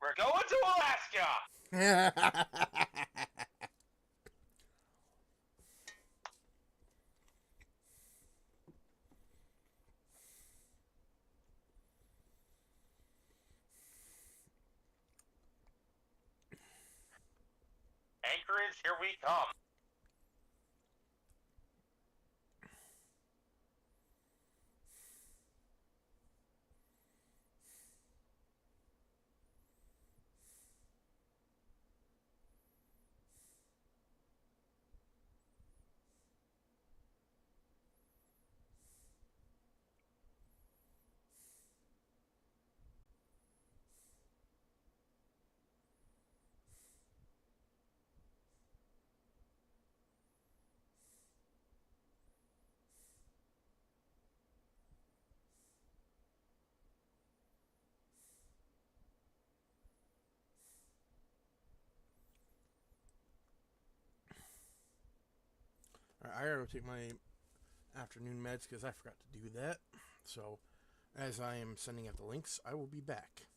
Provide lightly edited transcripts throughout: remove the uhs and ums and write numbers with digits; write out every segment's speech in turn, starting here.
We're going to Alaska. Anchorage, here we come. I gotta go take my afternoon meds because I forgot to do that. So, as I am sending out the links, I will be back.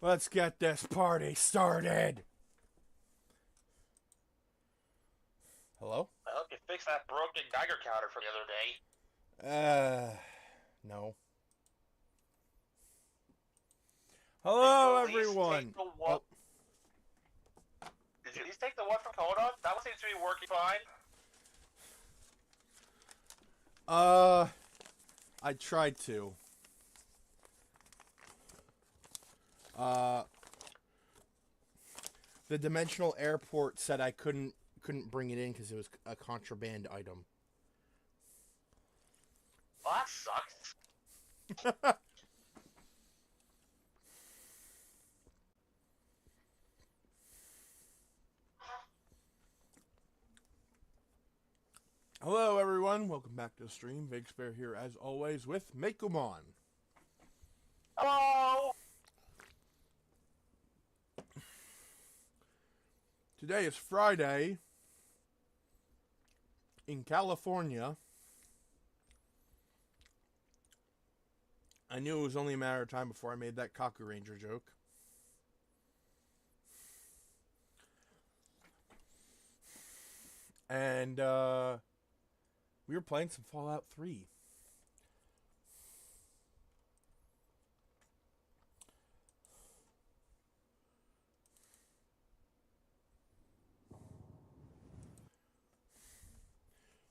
Let's get this party started. Hello? I hope you fixed that broken Geiger counter from the other day. No. Hello, Did you at least take everyone. the one? Oh, Did you at least take the one from Coda? That one seems to be working fine. uh, I tried to. Uh, the Dimensional Airport said I couldn't bring it in because it was a contraband item. Well, that sucks. Hello, everyone. everyone, welcome back to the stream. Big Spare here as always with Mekumon. Hello! Today is Friday in California. I knew it was only a matter of time before I made that Kaku Ranger joke. And we were playing some Fallout 3.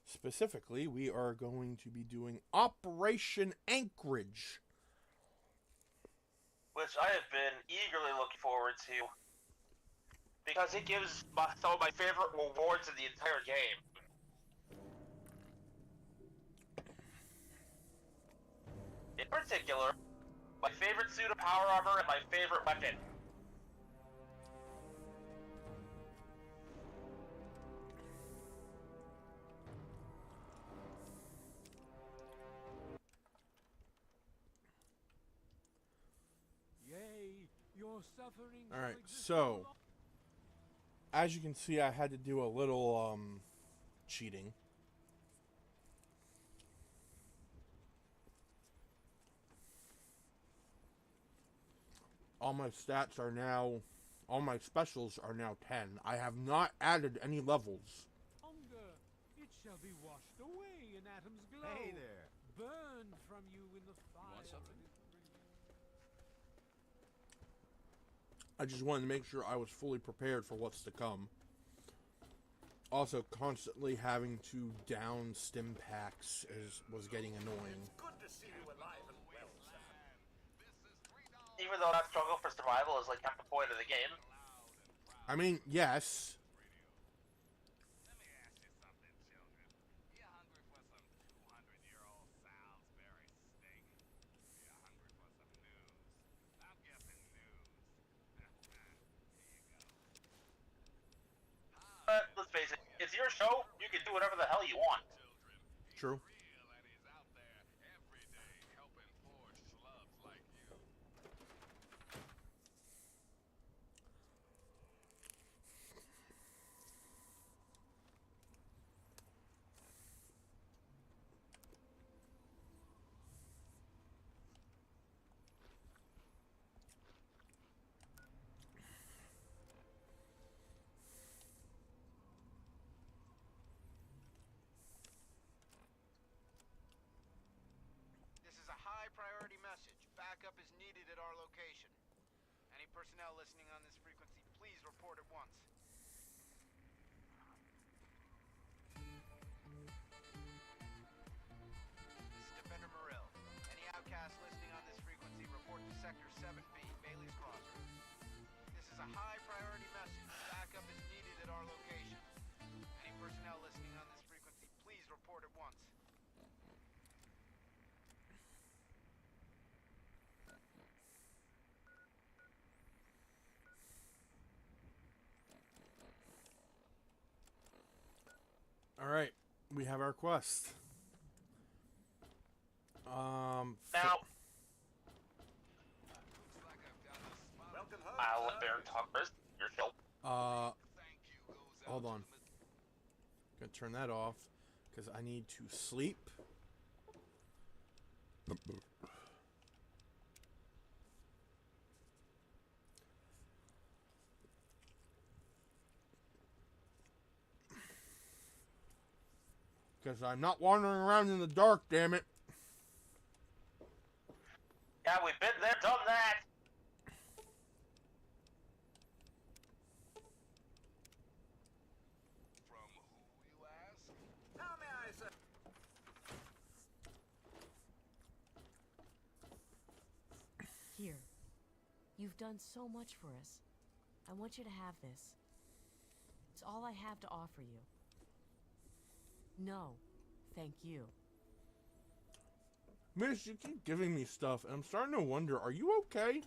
Specifically, we are going to be doing Operation Anchorage, Which I have been eagerly looking forward to. Because it gives some of my favorite rewards in the entire game. In particular, my favorite suit of power armor and my favorite weapon. Yay, your suffering. Alright, so as you can see, I had to do a little cheating. All my stats are now, all my specials are now 10. I have not added any levels. Hunger, it shall be washed away in Atom's glow. Hey there. Burned from you in the fire. Want something? I just wanted to make sure I was fully prepared for what's to come. Also, constantly having to down stim packs was getting annoying. Good to see you alive and well, sir. Even though that struggle for survival is like half the point of the game. I mean, yes. Let me ask you something, children. You hungry for some 200-year-old Salisbury steak? You hungry for some news? I'm guessing news. Here you go. But let's face it, it's your show, you can do whatever the hell you want. True. Real, and he's out there every day helping poor schlubs like you. This is a high-priority message. Backup is needed at our location. Any personnel listening on this frequency, please report at once. This is Defender Morrill. Any outcasts listening on this frequency, report to Sector 7B, Bailey's Crossroads. This is a high-priority message. Backup is needed at our location. Any personnel listening on this frequency, please report at once. Alright, we have our quest. Now, Looks like I've got a spot. Welcome home. I'll let sir. Baron talk first. Your show. Thank you goes out hold to on. the Gonna turn that off, because I need to sleep. Because I'm not wandering around in the dark, damn it. Yeah, we've been there, done that. From who, you ask? How may I, sir? Here. You've done so much for us. I want you to have this. It's all I have to offer you. No, thank you. Miss, you keep giving me stuff, and I'm starting to wonder, are you okay?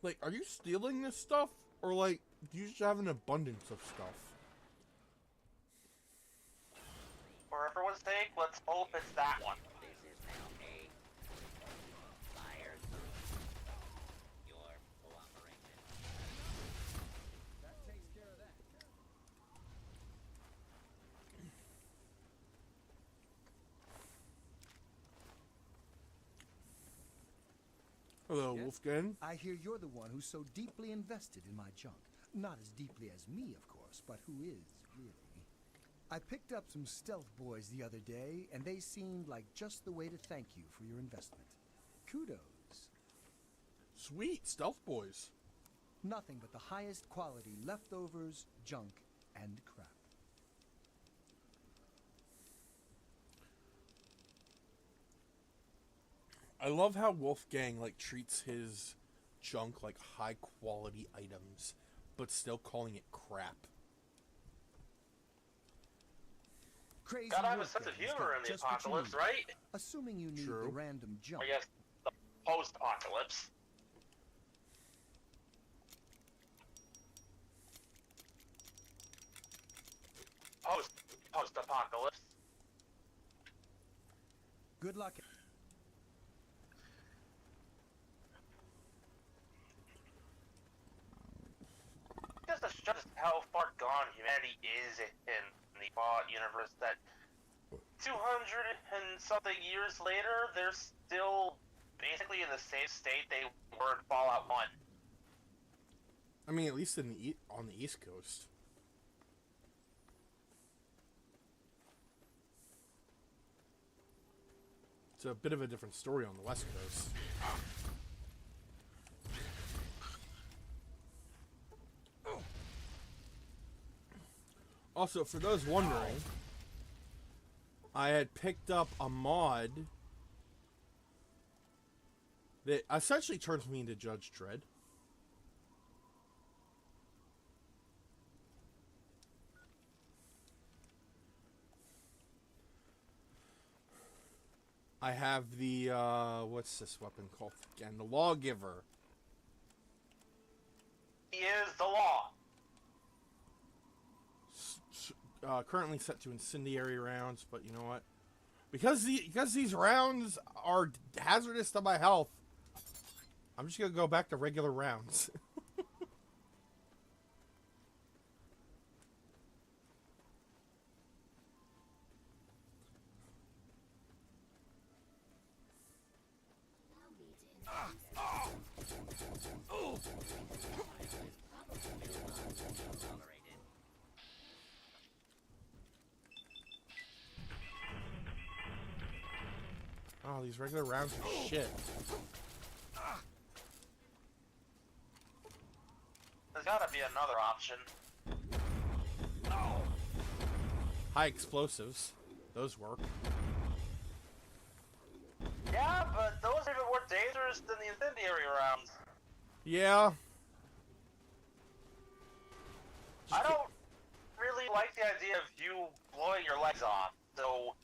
Like, are you stealing this stuff? Or, like, do you just have an abundance of stuff? For everyone's sake, let's hope it's that one. Hello, Yes? Wolfgang. I hear you're the one who's so deeply invested in my junk. Not as deeply as me, of course, but who is, really. I picked up some stealth boys the other day, and they seemed like just the way to thank you for your investment. Kudos. Sweet, stealth boys. Nothing but the highest quality leftovers, junk, and crap. I love how Wolfgang, like, treats his junk like high quality items, but still calling it crap. Crazy Gotta have a Wolfgang sense of has humor got in the just what you apocalypse, need. right? Assuming you need True. the random junk. I guess the post-apocalypse. Post-apocalypse. Good luck. Just to show just how far gone humanity is in the Fallout universe that 200 and something years later, they're still basically in the same state they were in Fallout 1. I mean, at least in the on the East Coast. It's a bit of a different story on the West Coast. Also, for those wondering, I had picked up a mod that essentially turns me into Judge Dredd. I have the, what's this weapon called again? The Lawgiver. He is the law. Currently set to incendiary rounds, but you know what? Because these rounds are hazardous to my health, I'm just gonna go back to regular rounds. Oh, these regular rounds are shit. There's gotta be another option. High explosives. Those work. Yeah, but those are even more dangerous than the incendiary rounds. Yeah. I don't really like the idea of you blowing your legs off, so...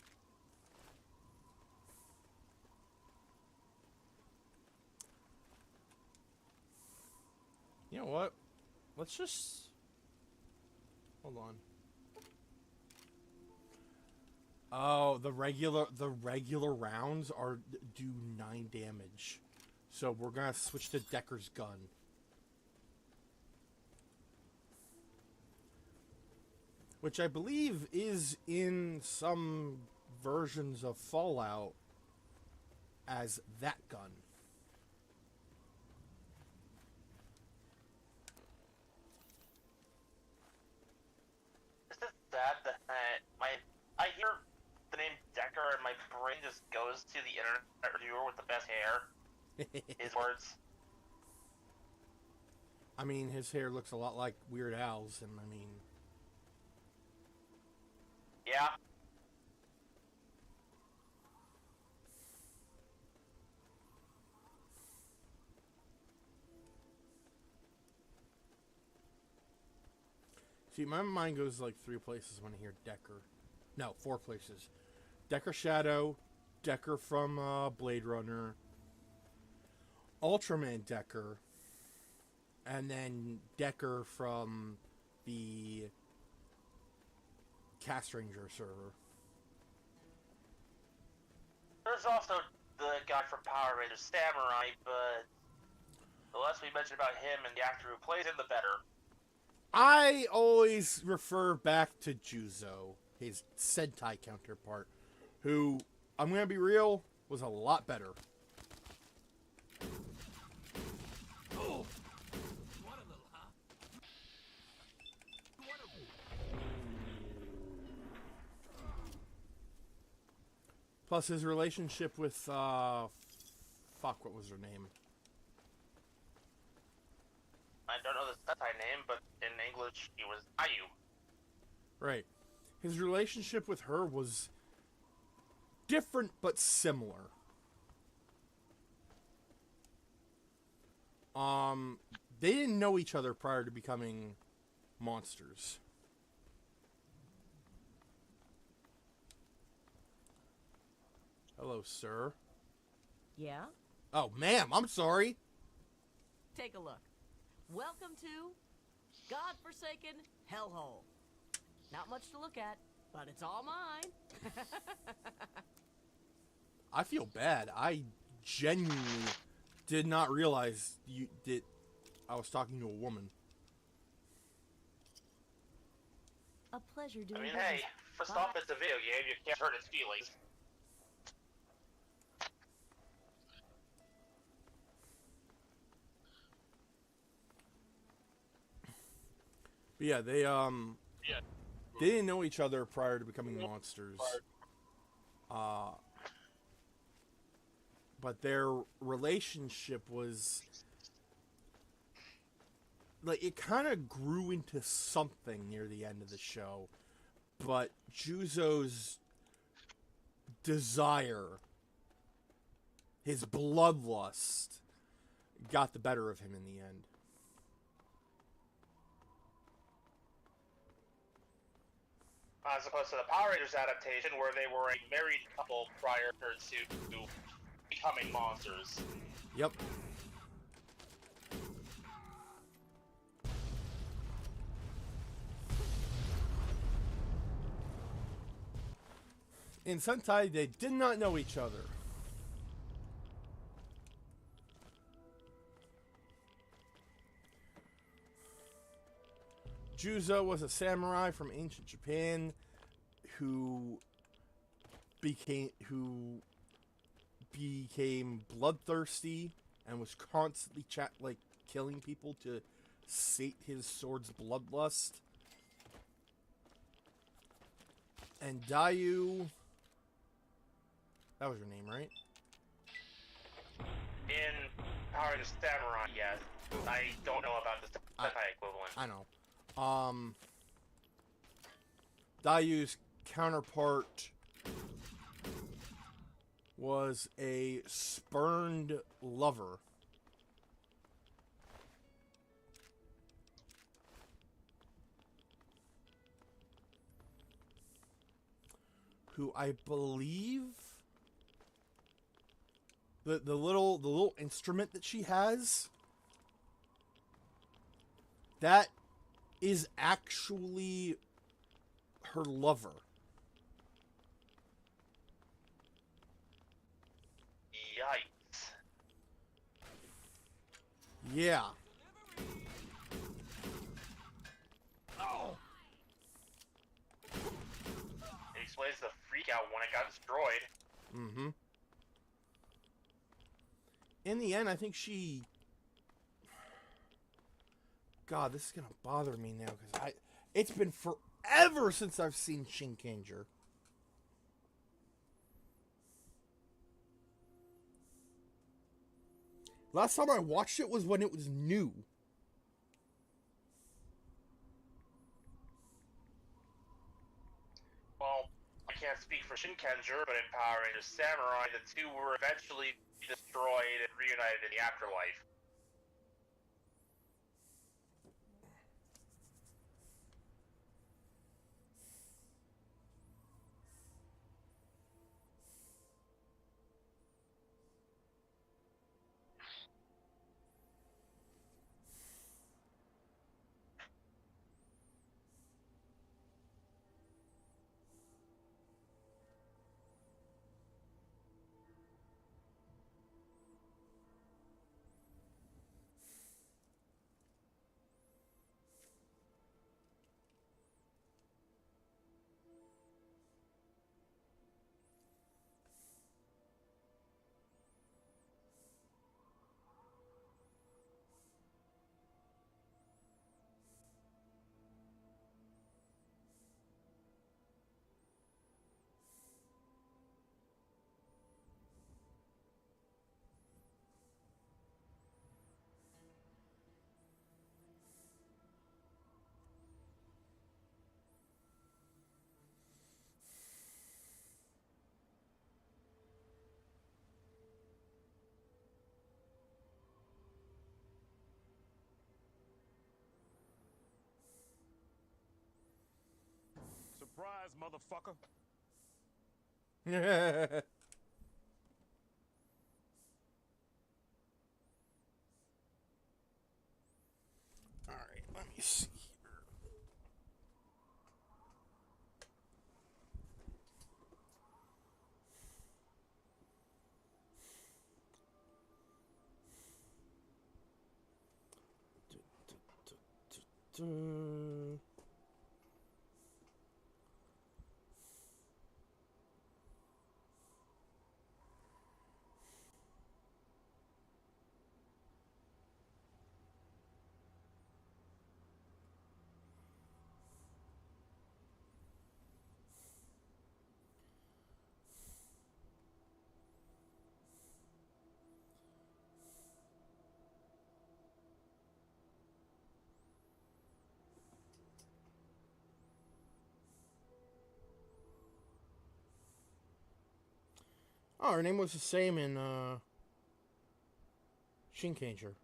You know what? Let's just... Hold on. Oh, the regular rounds are do 9 damage. So we're gonna switch to Decker's gun. Which I believe is in some versions of Fallout as that gun. It's just sad that I hear the name Decker and my brain just goes to the internet reviewer with the best hair. His words. I mean, his hair looks a lot like Weird Al's, and I mean... Yeah. See, my mind goes like 3 places when I hear Decker. No, 4 places. Decker Shadow, Decker from Blade Runner, Ultraman Decker, And then Decker from the Cast Ranger server. There's also the guy from Power Rangers, Samurai, but the less we mention about him and the actor who plays him, the better. I always refer back to Juzo, his Sentai counterpart, who, I'm going to be real, was a lot better. Oh. What a little, huh? What a... Plus his relationship with, fuck, what was her name? I don't know the Sentai name, but in English, he was Ayu. Right. His relationship with her was different but similar. They didn't know each other prior to becoming monsters. Hello, sir. Yeah? Oh, ma'am, I'm sorry. Take a look. Welcome to godforsaken hellhole. Not much to look at, but it's all mine. I feel bad. I genuinely did not realize I was talking to a woman. A pleasure doing I mean, business. hey, first Bye. off, it's a video game. You can't hurt its feelings. But yeah, they didn't know each other prior to becoming monsters. But their relationship was like, it kind of grew into something near the end of the show. But Juzo's desire, his bloodlust, got the better of him in the end. As opposed to the Power Rangers adaptation, where they were a married couple prior to becoming monsters. Yep. In Sentai, they did not know each other. Juzo was a samurai from ancient Japan who became bloodthirsty and was constantly killing people to sate his sword's bloodlust. And Dayu, that was your name, right? In Power Rangers Samurai, yes. I don't know about the Sentai equivalent. I know. Dayu's counterpart was a spurned lover. Who I believe the little instrument that she has, that is actually her lover. Yikes. Yeah. It explains the freak out when it got destroyed. Mm-hmm. In the end, I think she... God, this is gonna bother me now, because it's been forever since I've seen Shinkenger. Last time I watched it was when it was new. Well, I can't speak for Shinkenger, but in Power Rangers Samurai, the two were eventually destroyed and reunited in the afterlife. eyes, motherfucker. Alright, let me see here. Oh, her name was the same in Shinkanger.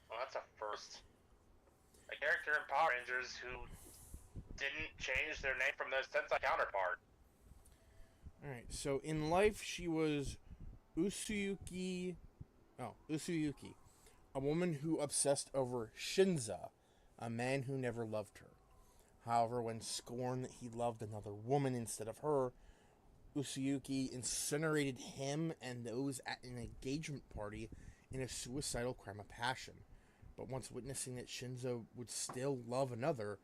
Well, that's a first. A character in Power Rangers who didn't change their name from their Sentai counterpart. Alright, so in life she was Usuyuki, a woman who obsessed over Shinza, a man who never loved her. However, when scorned that he loved another woman instead of her, Usuyuki incinerated him and those at an engagement party in a suicidal crime of passion. But once witnessing that Shinza would still love another,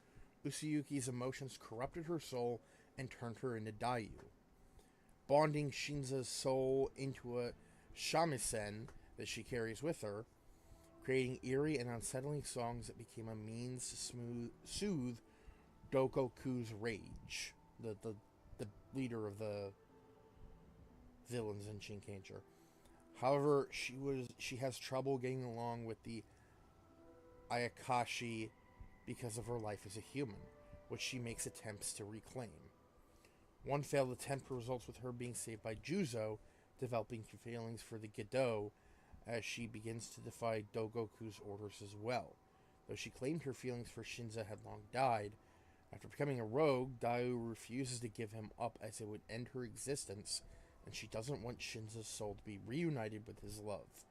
Usuyuki's emotions corrupted her soul and turned her into Dayu. Bonding Shinza's soul into a shamisen that she carries with her, creating eerie and unsettling songs that became a means to soothe Dogoku's rage, the leader of the villains in Shinkanger. However, she has trouble getting along with the Ayakashi because of her life as a human, which she makes attempts to reclaim. One failed attempt results with her being saved by Juzo, developing feelings for the Gedo as she begins to defy Dogoku's orders as well. Though she claimed her feelings for Shinza had long died, after becoming a rogue, Dayu refuses to give him up as it would end her existence, and she doesn't want Shinza's soul to be reunited with his love.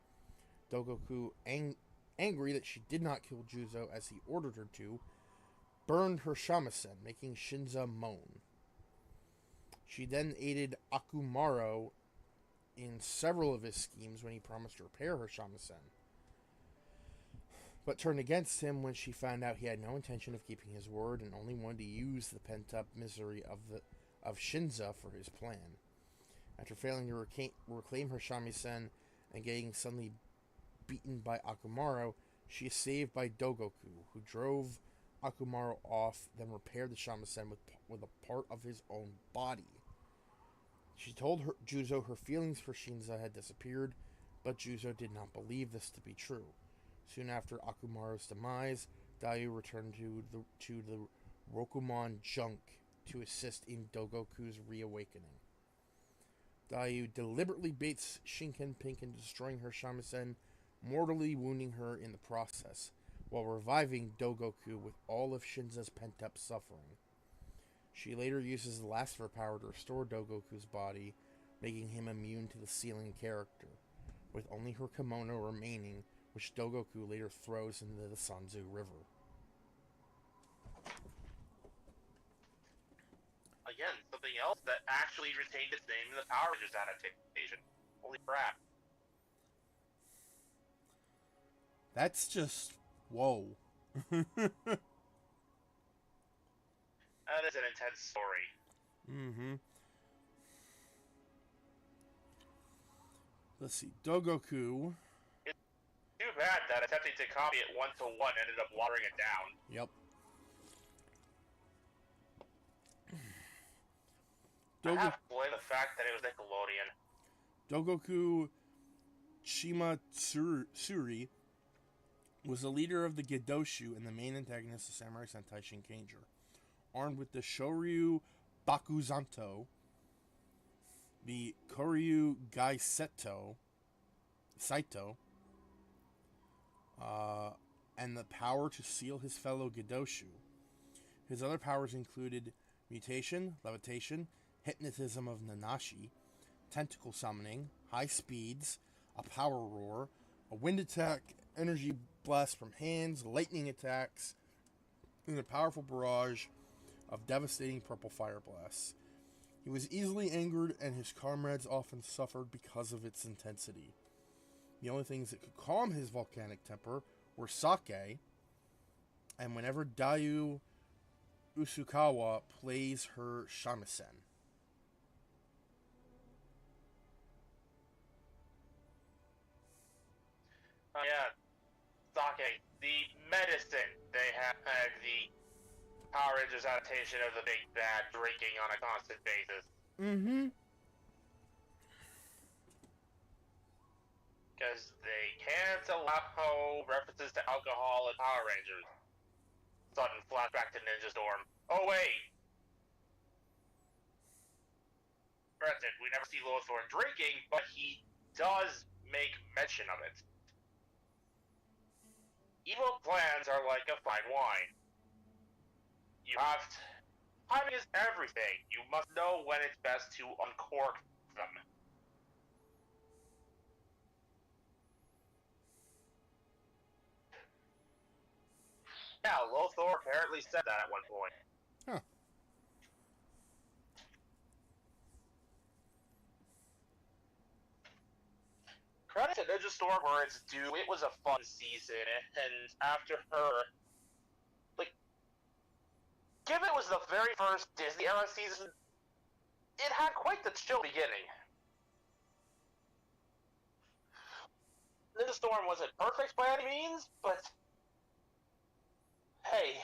Dogoku, angry that she did not kill Juzo as he ordered her to, burned her shamisen, making Shinza moan. She then aided Akumaro in several of his schemes when he promised to repair her shamisen, but turned against him when she found out he had no intention of keeping his word and only wanted to use the pent-up misery of Shinza for his plan. After failing to reclaim her shamisen and getting suddenly beaten by Akumaro, she is saved by Dogoku, who drove Akumaro off, then repaired the shamisen with a part of his own body. She told Juzo her feelings for Shinza had disappeared, but Juzo did not believe this to be true. Soon after Akumaro's demise, Dayu returned to the Rokumon Junk to assist in Dogoku's reawakening. Dayu deliberately baits Shinken Pink into destroying her shamisen, mortally wounding her in the process, while reviving Dogoku with all of Shinza's pent-up suffering. She later uses the last of her power to restore Dogoku's body, making him immune to the sealing character, with only her kimono remaining, which Dogoku later throws into the Sanzu River. Again, something else that actually retained its name in the Power Rangers adaptation. Holy crap. That's just... whoa. That is an intense story. Mm-hmm. Let's see. Dogoku... Too bad that attempting to copy it one-to-one ended up watering it down. Yep. I have to blame the fact that it was Nickelodeon. Dogoku Shimatsuri was the leader of the Gedoshu and the main antagonist of Samurai Sentai Shinkanger. Armed with the Shoryu Bakuzanto, the Koryu Saito, and the power to seal his fellow Gedoshu. His other powers included mutation, levitation, hypnotism of Nanashi, tentacle summoning, high speeds, a power roar, a wind attack, energy blast from hands, lightning attacks, and a powerful barrage of devastating purple fire blasts. He was easily angered, and his comrades often suffered because of its intensity. The only things that could calm his volcanic temper were sake, and whenever Dayu Usukawa plays her shamisen. Oh yeah, sake, the medicine. They had the Power Rangers adaptation of the big bad drinking on a constant basis. Mm-hmm. Because they can't allow references to alcohol in Power Rangers. Sudden flashback to Ninja Storm. Oh wait! Granted, we never see Lothor drinking, but he does make mention of it. Evil plans are like a fine wine. You have to... Timing is everything. You must know when it's best to uncork them. Yeah, Lothor apparently said that at one point. Huh. Credit to Ninja Storm where it's due. It was a fun season, and after her, like, given it was the very first Disney era season, it had quite the chill beginning. Ninja Storm wasn't perfect by any means, but hey.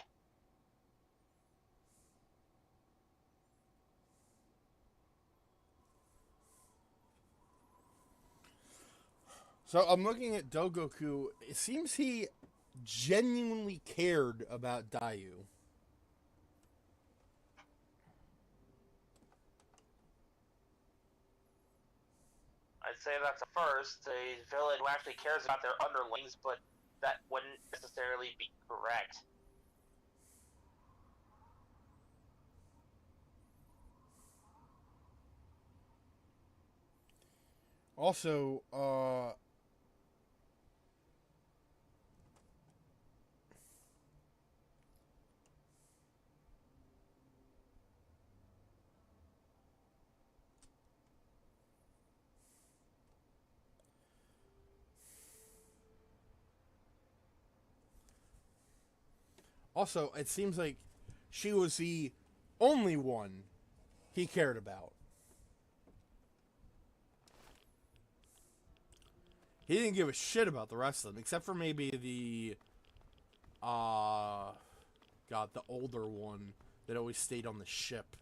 So I'm looking at Dogoku. It seems he genuinely cared about Dayu. I'd say that's a first. A villain who actually cares about their underlings, but that wouldn't necessarily be correct. Also, it seems like she was the only one he cared about. He didn't give a shit about the rest of them, except for maybe the, the older one that always stayed on the ship.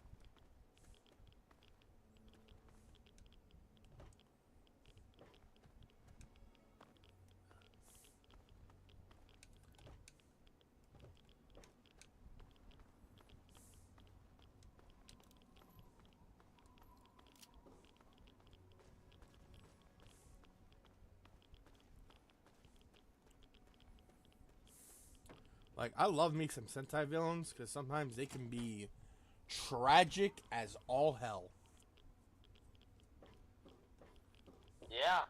Like, I love me some Sentai villains, because sometimes they can be tragic as all hell. Yeah.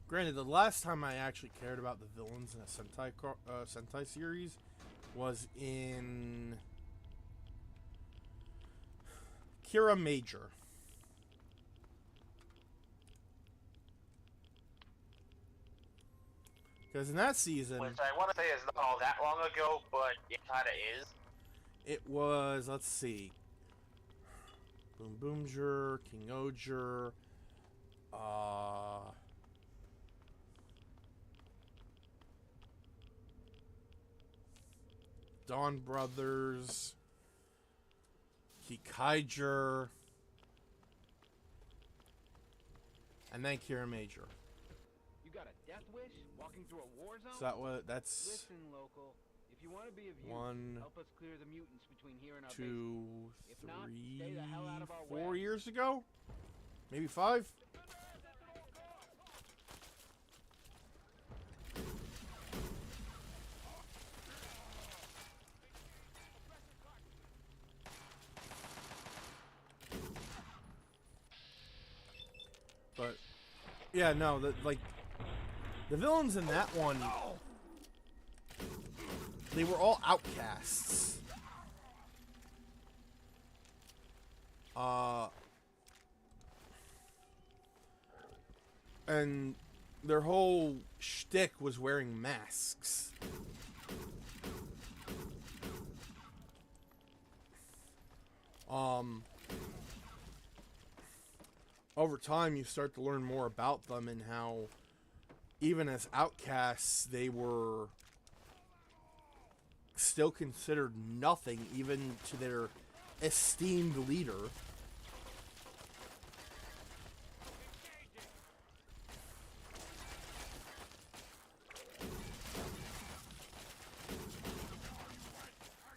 Granted, the last time I actually cared about the villains in a Sentai series was in Kira Major. Because in that season... Which I want to say is not all that long ago, but it kind of is. It was, let's see, Boom Boomger, King Oger, Dawn Brothers, Kikaiger, and then Kira Major. You got a death wish? Walking through a war zone? Is that what? That's Listen, local. If you want to be of use, one, help us clear the mutants between here and our base. 2, If not, 3, stay the hell out of our 4 way. years ago? Maybe 5? But yeah, no, like the villains in that one, they were all outcasts. And their whole shtick was wearing masks. Over time, you start to learn more about them and how, even as outcasts, they were still considered nothing, even to their esteemed leader.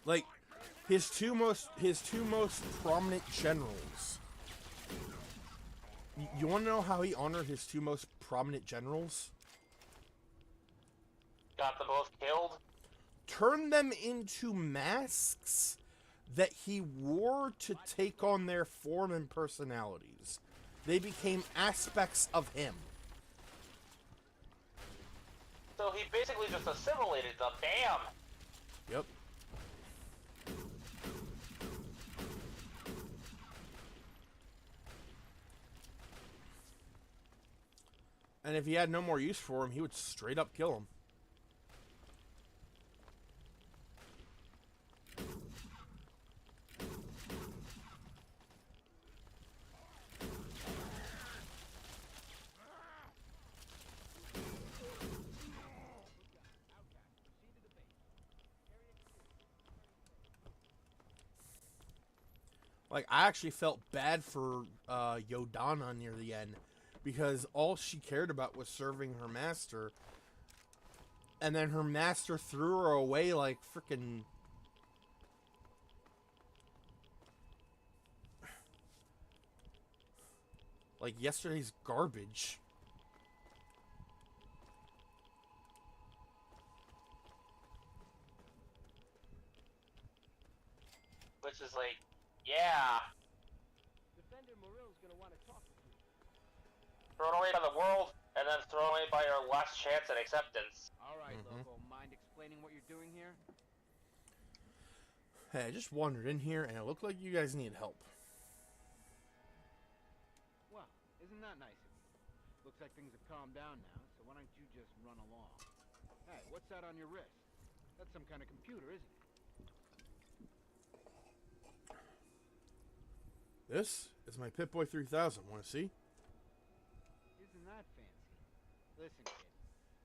Like, his two most prominent generals. You want to know how he honored his two most prominent generals? Got them both killed. Turned them into masks that he wore to take on their form and personalities. They became aspects of him. So he basically just assimilated them. Bam! Yep. And if he had no more use for him, he would straight up kill him. Like, I actually felt bad for Yodana near the end, because all she cared about was serving her master, and then her master threw her away like frickin' like yesterday's garbage. Which is like, yeah. Defender Morill's gonna want to talk with you. Thrown away by the world, and then thrown away by your last chance at acceptance. Alright, local. Mind explaining what you're doing here? Hey, I just wandered in here and it looked like you guys needed help. Well, isn't that nice of you? Looks like things have calmed down now, so why don't you just run along? Hey, what's that on your wrist? That's some kind of computer, isn't it? This is my Pip-Boy 3000. Want to see? Isn't that fancy? Listen, kid.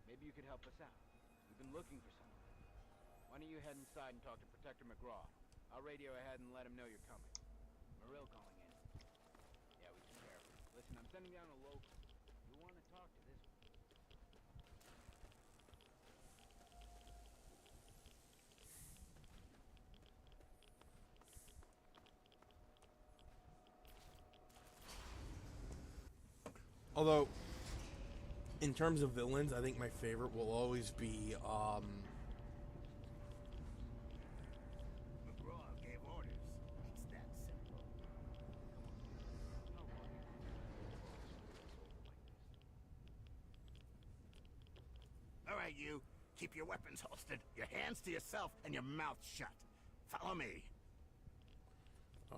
Maybe you could help us out. We've been looking for someone. Why don't you head inside and talk to Protector McGraw? I'll radio ahead and let him know you're coming. Morill calling in. Yeah, we can care. Listen, I'm sending down a local. You want to talk to this one? Although, in terms of villains, I think my favorite will always be, McGraw gave orders. It's that simple. All right, you. Keep your weapons holstered, your hands to yourself, and your mouth shut. Follow me.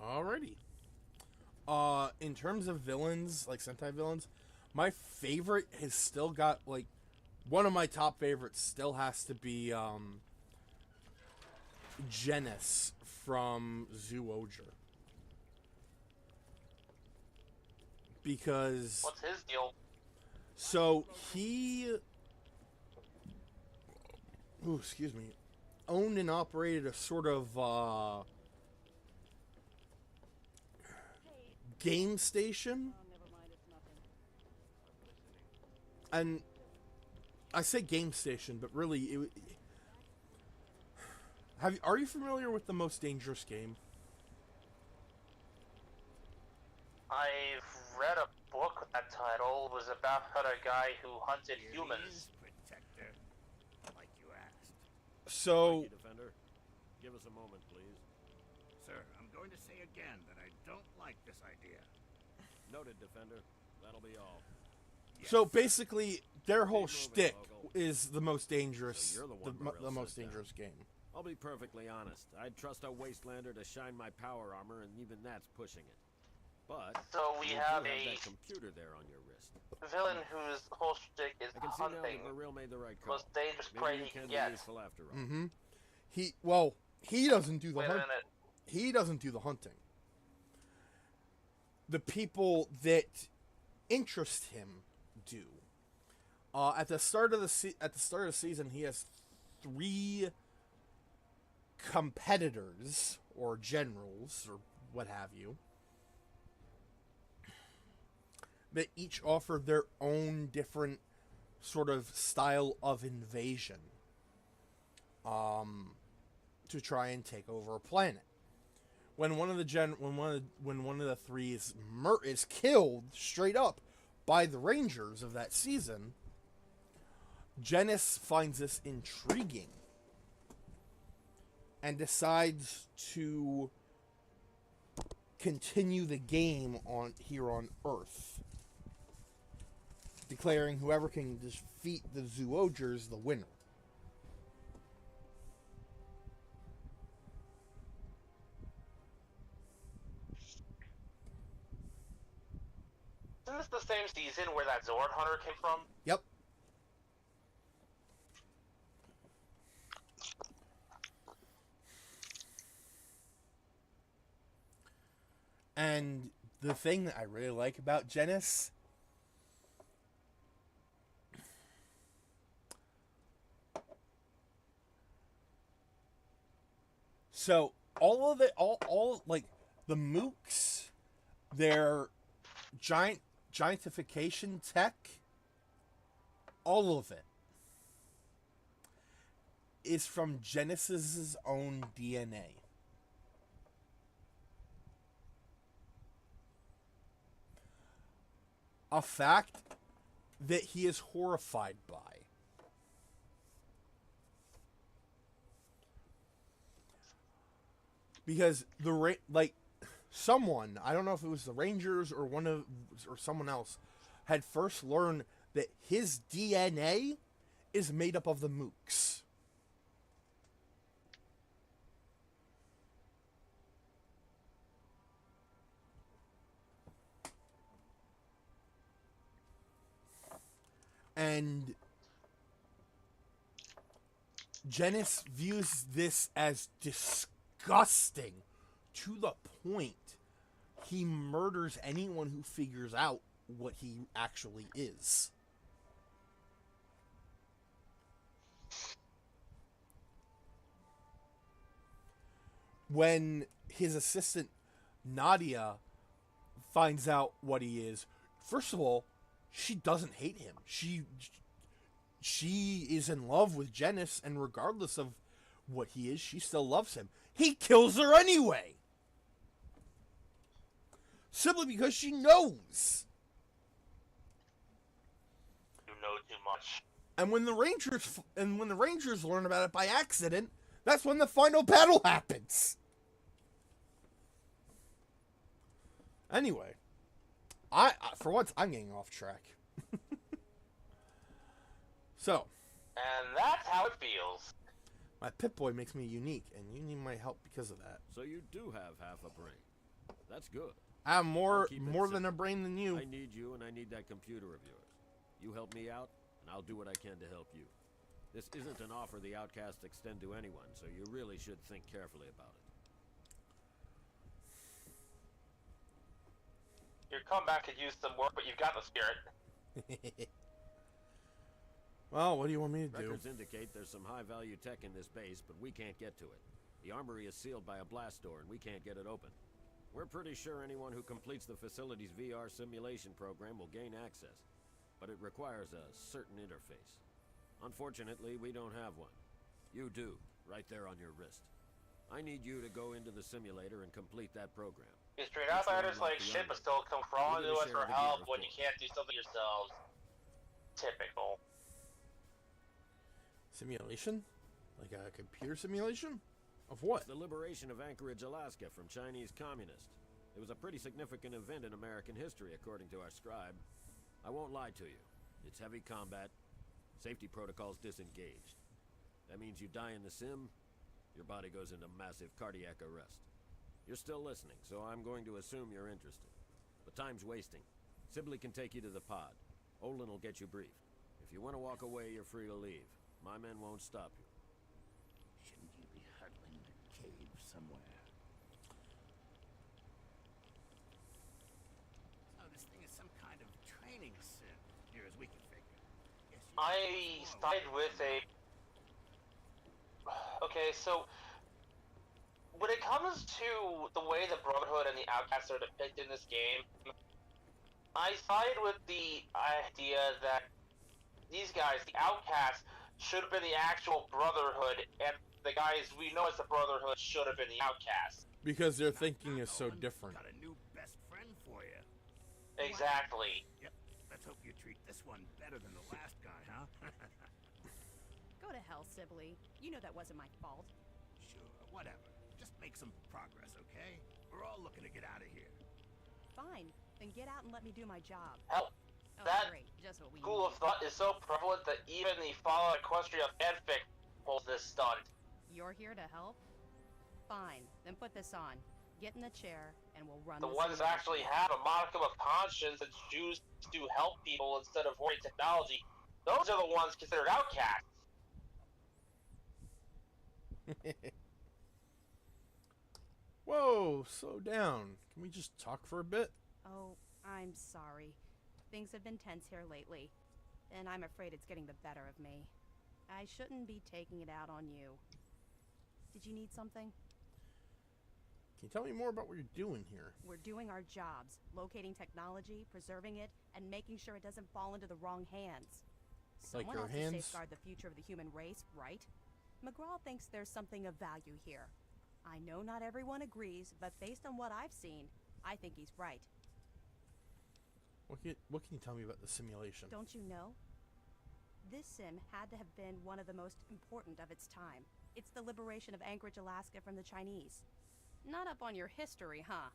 alrighty. In terms of villains, like Sentai villains, my favorite has still got, like, one of my top favorites still has to be, Genis from Zyuohger. Because... What's his deal? So, he... Ooh, excuse me. owned and operated a sort of game station. And I say game station, but really, are you familiar with The Most Dangerous Game? I've read a book with that title. It was about a guy who hunted Here humans. he is, Protector. Like you asked. So, Thank you, Defender. Give us a moment, please. Sir, I'm going to say again that I don't like this idea. Noted, Defender. That'll be all. so basically, their whole Keep moving, shtick Local. is the most dangerous, So you're the one Morell the most sent down. dangerous game. I'll be perfectly honest. I'd trust a Wastelander to shine my power armor, and even that's pushing it. But So we you do have that a computer there on your wrist. villain whose whole shtick is I can see now hunting. that Baril made the right call. Most dangerous Maybe prey you he can can be get. useful after all. Mm-hmm. He doesn't do the Wait a hunt. minute. He doesn't do the hunting. The people that interest him do. At the start of the season, he has 3 competitors or generals or what have you that each offer their own different sort of style of invasion to try and take over a planet. When one of the 3 is killed straight up by the Rangers of that season, Genis finds this intriguing and decides to continue the game here on Earth, declaring whoever can defeat the Zoogers the winner. Isn't this the same season where that Zord Hunter came from? Yep. And the thing that I really like about Genis so all of it, all like the mooks, their giantification tech, all of it is from Genis's own DNA. A fact that he is horrified by. Because someone, I don't know if it was the Rangers or someone else, had first learned that his DNA is made up of the mooks. And Genis views this as disgusting to the point he murders anyone who figures out what he actually is. When his assistant Nadia finds out what he is, first of all, she doesn't hate him. She is in love with Genis, and regardless of what he is, she still loves him. He kills her anyway. Simply because she knows. You know too much. And when the Rangers learn about it by accident, that's when the final battle happens. Anyway, I for once I'm getting off track. So, And that's how it feels. my Pip-Boy makes me unique, and you need my help because of that. So you do have half a brain. That's good. I have I'll more keep it than simple. a brain than you. I need you, and I need that computer of yours. You help me out, and I'll do what I can to help you. This isn't an offer the Outcasts extend to anyone, so you really should think carefully about it. Your comeback could use some work, but you've got the spirit. Well, what do you want me to do? Records indicate there's some high-value tech in this base, but we can't get to it. The armory is sealed by a blast door, and we can't get it open. We're pretty sure anyone who completes the facility's VR simulation program will gain access, but it requires a certain interface. Unfortunately, we don't have one. You do, right there on your wrist. I need you to go into the simulator and complete that program. You street outsiders like shit, but still come crawling to us for help when you can't do something yourselves. Typical. Simulation? Like a computer simulation? Of what? It's the liberation of Anchorage, Alaska from Chinese communists. It was a pretty significant event in American history, according to our scribe. I won't lie to you. It's heavy combat. Safety protocols disengaged. That means you die in the sim, your body goes into massive cardiac arrest. You're still listening, so I'm going to assume you're interested. But time's wasting. Sibley can take you to the pod. Olin will get you briefed. If you want to walk away, you're free to leave. My men won't stop you. Shouldn't you be huddling in a cave somewhere? So this thing is some kind of training sim, near as we can figure. Yes, I side with a... Okay, so... when it comes to the way the Brotherhood and the Outcasts are depicted in this game, I side with the idea that these guys, the Outcasts, should have been the actual Brotherhood, and the guys we know as the Brotherhood should have been the Outcasts. Because their thinking is so different. Got a new best friend for you. Exactly. Yep. Let's hope you treat this one better than the last guy, huh? Go to hell, Sibley. You know that wasn't my fault. Sure, whatever. Just make some progress, okay? We're all looking to get out of here. Fine. Then get out and let me do my job. Hell, Oh, that great. Just what we school of need. thought is so prevalent that even the Fallout Equestria fanfic pulls this stunt. You're here to help? Fine. Then put this on. Get in the chair, and we'll run The this ones that simulation. actually have a modicum of conscience and choose to help people instead of hoarding technology, those are the ones considered outcasts. Whoa, slow down. Can we just talk for a bit? Oh, I'm sorry. Things have been tense here lately, and I'm afraid it's getting the better of me. I shouldn't be taking it out on you. Did you need something? Can you tell me more about what you're doing here? We're doing our jobs, locating technology, preserving it, and making sure it doesn't fall into the wrong hands. Like Someone your has hands? to safeguard the future of the human race, right? McGraw thinks there's something of value here. I know not everyone agrees, but based on what I've seen, I think he's right. What can you tell me about the simulation? Don't you know? This sim had to have been one of the most important of its time. It's the liberation of Anchorage, Alaska from the Chinese. Not up on your history, huh?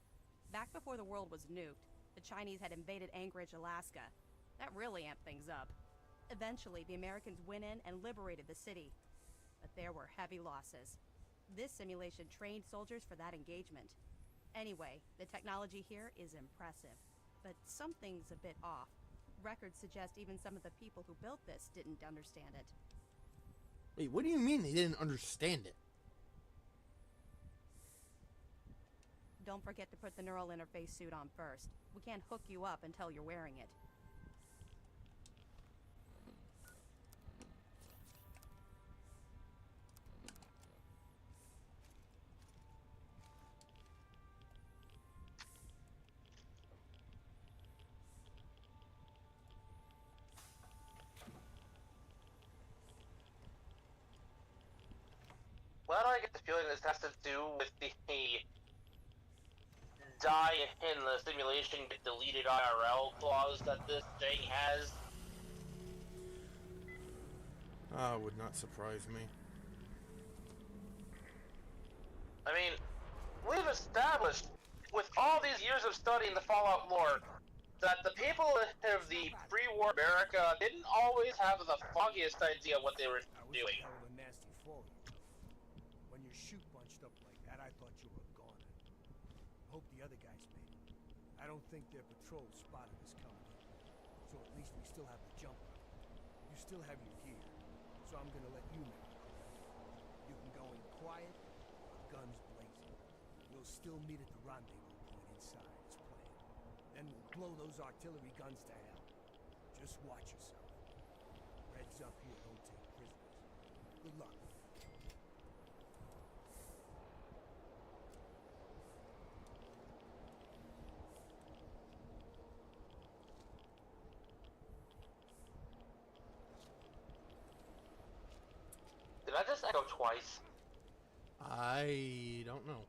Back before the world was nuked, the Chinese had invaded Anchorage, Alaska. That really amped things up. Eventually, the Americans went in and liberated the city. But there were heavy losses. This simulation trained soldiers for that engagement. Anyway, the technology here is impressive. But something's a bit off. Records suggest even some of the people who built this didn't understand it. Wait, what do you mean they didn't understand it? Don't forget to put the neural interface suit on first. We can't hook you up until you're wearing it. Why do I get the feeling this has to do with the die in the simulation get deleted IRL clause that this thing has? Would not surprise me. I mean, we've established, with all these years of studying the Fallout lore, that the people of the pre-war America didn't always have the foggiest idea what they were doing. I was a nasty fall. When your chute bunched up like that, I thought you were a goner. Hope the other guys made it. I don't think their patrol spotted us coming in. So at least we still have the jumper. You still have your gear. So I'm gonna let you make the call. You can go in quiet, guns blazing. We'll still meet at the rendezvous point inside as planned. Then we'll blow those artillery guns to hell. Just watch yourself. Red up here don't take prisoners. Good luck. Did I just echo twice? I don't know.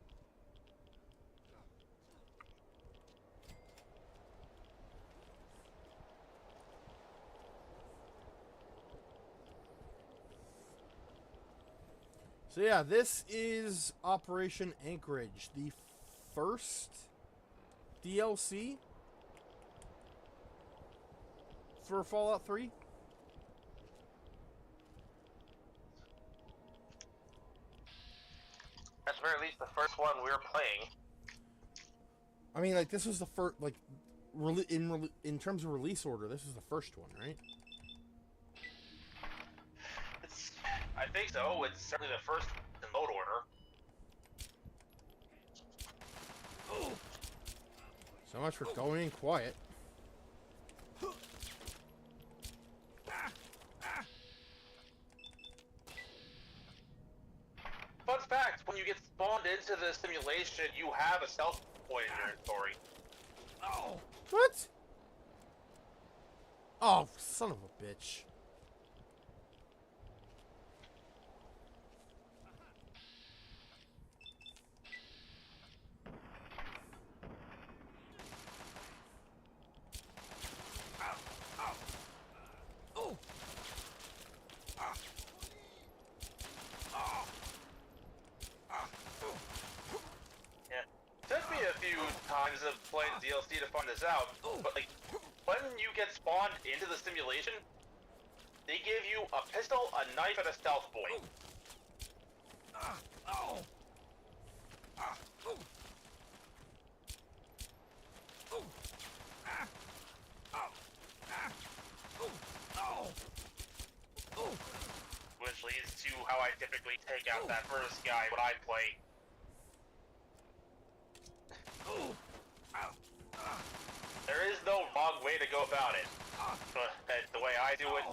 So yeah, this is Operation Anchorage, the first DLC for Fallout 3. At the very least, the first one we were playing. I mean, like, this was the first, like, in terms of release order, this is the first one, right? I think so. It's certainly the first in load order. So much for going in quiet. Fun fact, when you get spawned into the simulation, you have a stealth point in your inventory. Oh! What? Oh, son of a bitch. Times of playing DLC to find this out, but like, when you get spawned into the simulation, they give you a pistol, a knife, and a stealth boy. Which leads to how I typically take out that first guy when I play. There is no wrong way to go about it. But the way I do it,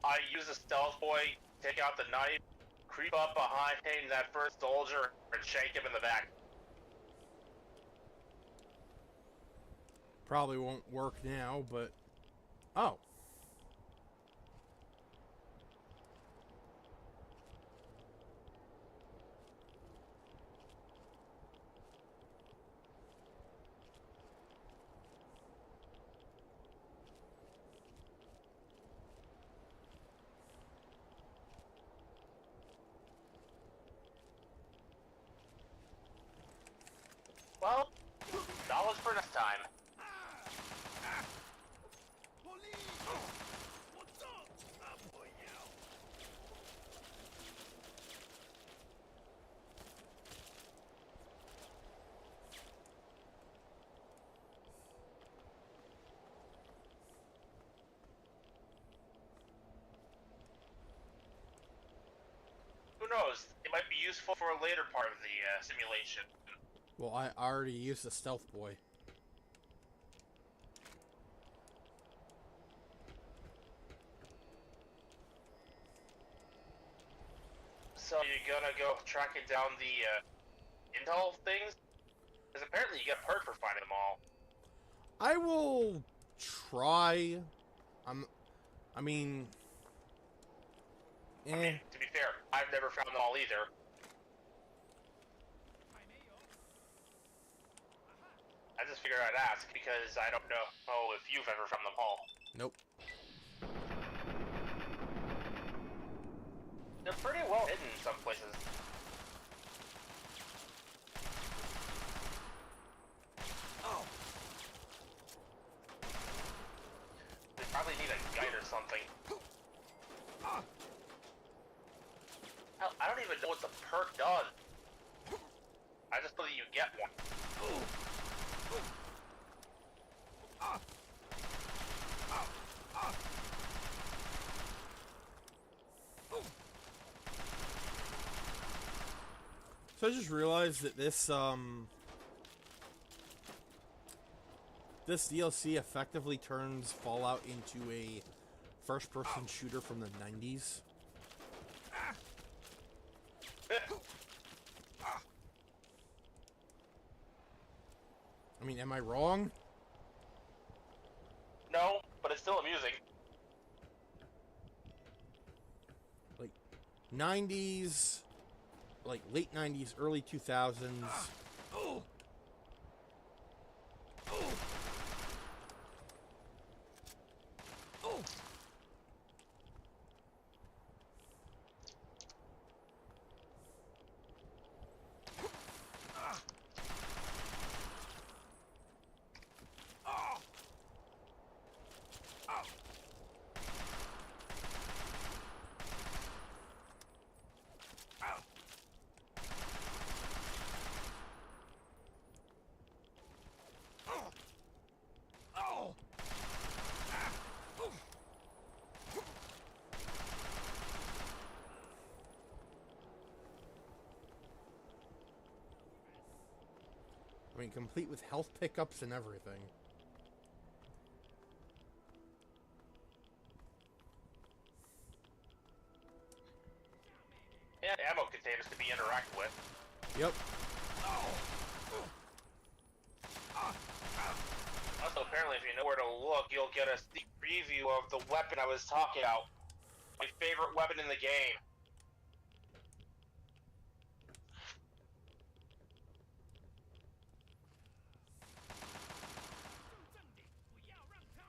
I use a stealth boy, take out the knife, creep up behind that first soldier, and shank him in the back. Probably won't work now, but... Oh. Well, knowledge for next time. Who knows? It might be useful for a later part of the simulation. Well, I already used the stealth boy. So you're gonna go tracking down the intel things? Because apparently you get a perk for finding them all. I will try. I mean, to be fair, I've never found them all either. I just figured I'd ask because I don't know if you've ever found them all. Nope. They're pretty well hidden in some places. Oh. They probably need a guide or something. Hell, I don't even know what the perk does. I just know that you get one. So I just realized that this DLC effectively turns Fallout into a first-person shooter from the 90s? I mean, am I wrong? No, but it's still amusing. Like, 90s, like late 90s, early 2000s. I mean, complete with health pickups and everything. And ammo containers to be interacted with. Yep. Also, apparently, if you know where to look, you'll get a sneak preview of the weapon I was talking about. My favorite weapon in the game.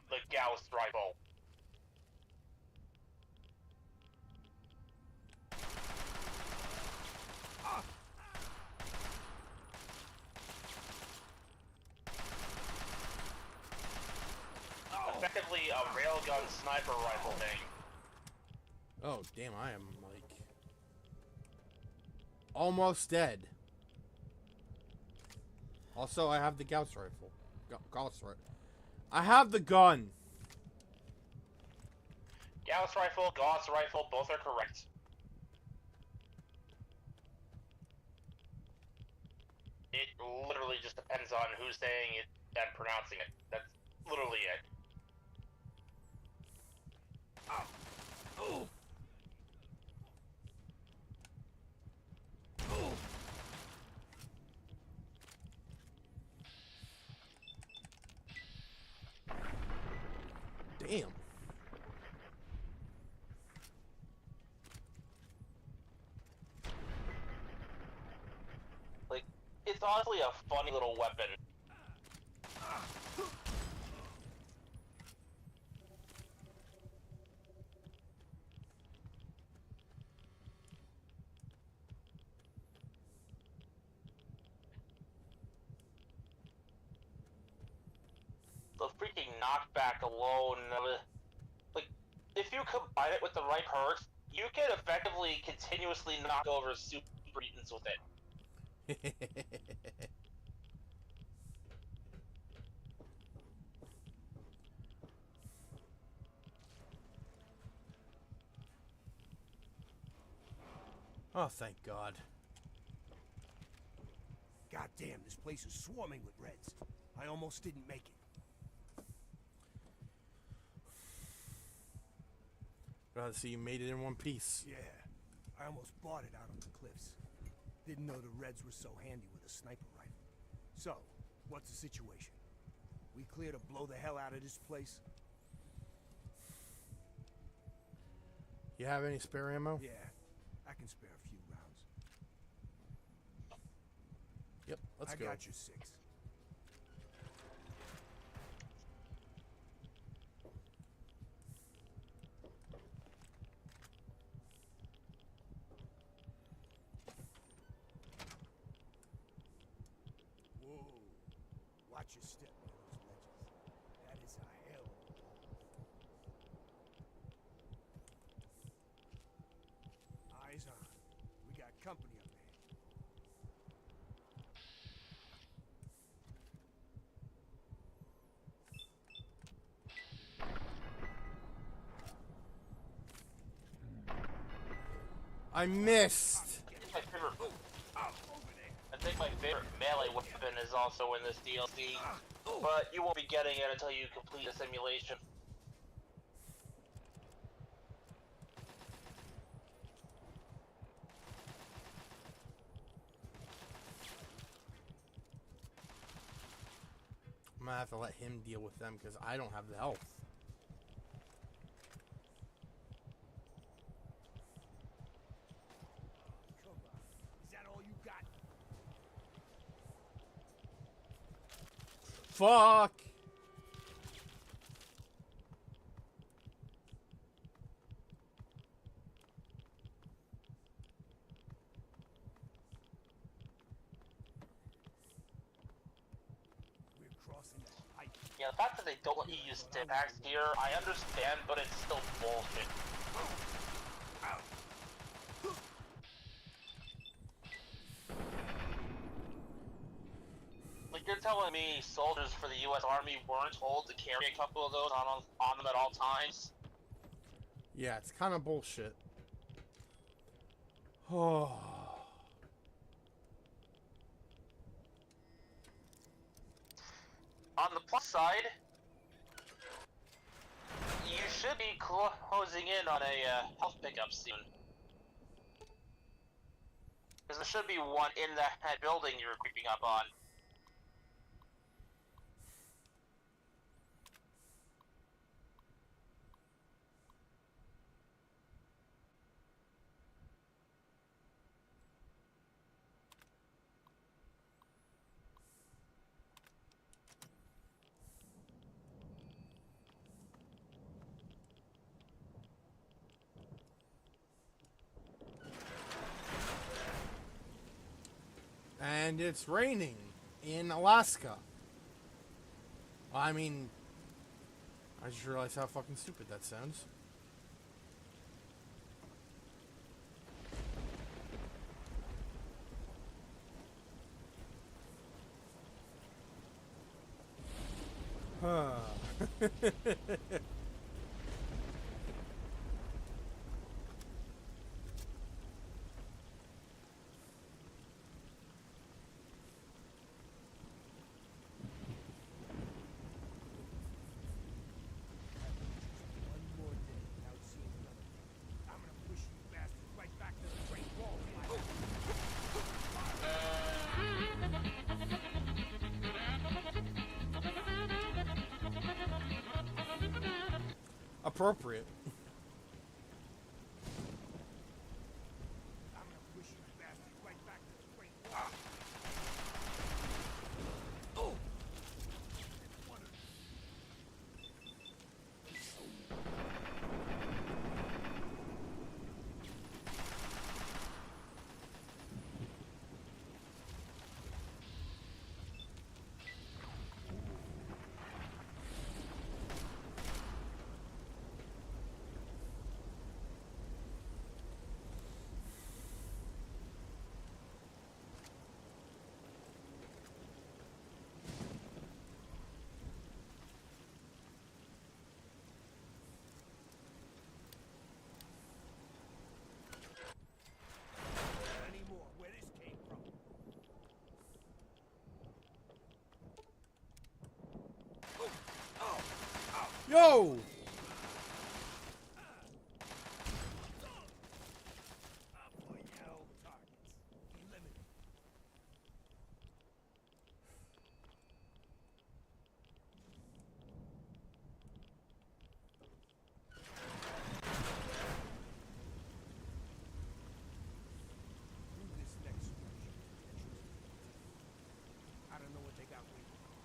The Gauss rifle. Effectively a railgun sniper rifle thing. Oh, damn, I am, like, almost dead. Also, I have the Gauss rifle. Gauss rifle. I have the gun. Gauss rifle, Gauss rifle, both are correct. It literally just depends on who's saying it and pronouncing it. That's literally it. Damn. Like, it's honestly a funny little weapon. The freaking knockback alone, like, if you combine it with the right perks, you can effectively continuously knock over super mutants with it. Oh, thank God. Goddamn, this place is swarming with Reds. I almost didn't make it. Glad to see you made it in one piece. Yeah, I almost bought it out on the cliffs. Didn't know the Reds were so handy with a sniper rifle. So, what's the situation? We clear to blow the hell out of this place? You have any spare ammo? Yeah, I can spare a few rounds. Yep, let's go. I got you 6. Whoa, watch your step near those ledges. That is a hell of a fall. Eyes on. We got company up ahead. I missed. My favorite, I think my favorite melee weapon is also in this DLC, but you won't be getting it until you complete the simulation. gonna have to let him deal with them because I don't have the health. Come on. Is that all you got? Fuck! We're crossing that pipe. Yeah, the fact that they don't let you use stim packs here, I understand, but it's still bullshit. Like, you're telling me soldiers for the U.S. Army weren't told to carry a couple of those on them at all times? Yeah, it's kind of bullshit. Oh. On the plus side, you should be closing in on a health pickup soon. Because there should be one in that building you're creeping up on. And it's raining in Alaska. I mean, I just realized how fucking stupid that sounds. Huh. One more day without seeing another thing. I'm gonna push you bastards right back to the Great Wall. Appropriate. I'm gonna push you bastards right back to the Great Wall. Oh! Anymore, where this came from. Yo! For yell targets. Eliminate. Through this next structure. I don't know what they got waiting for us.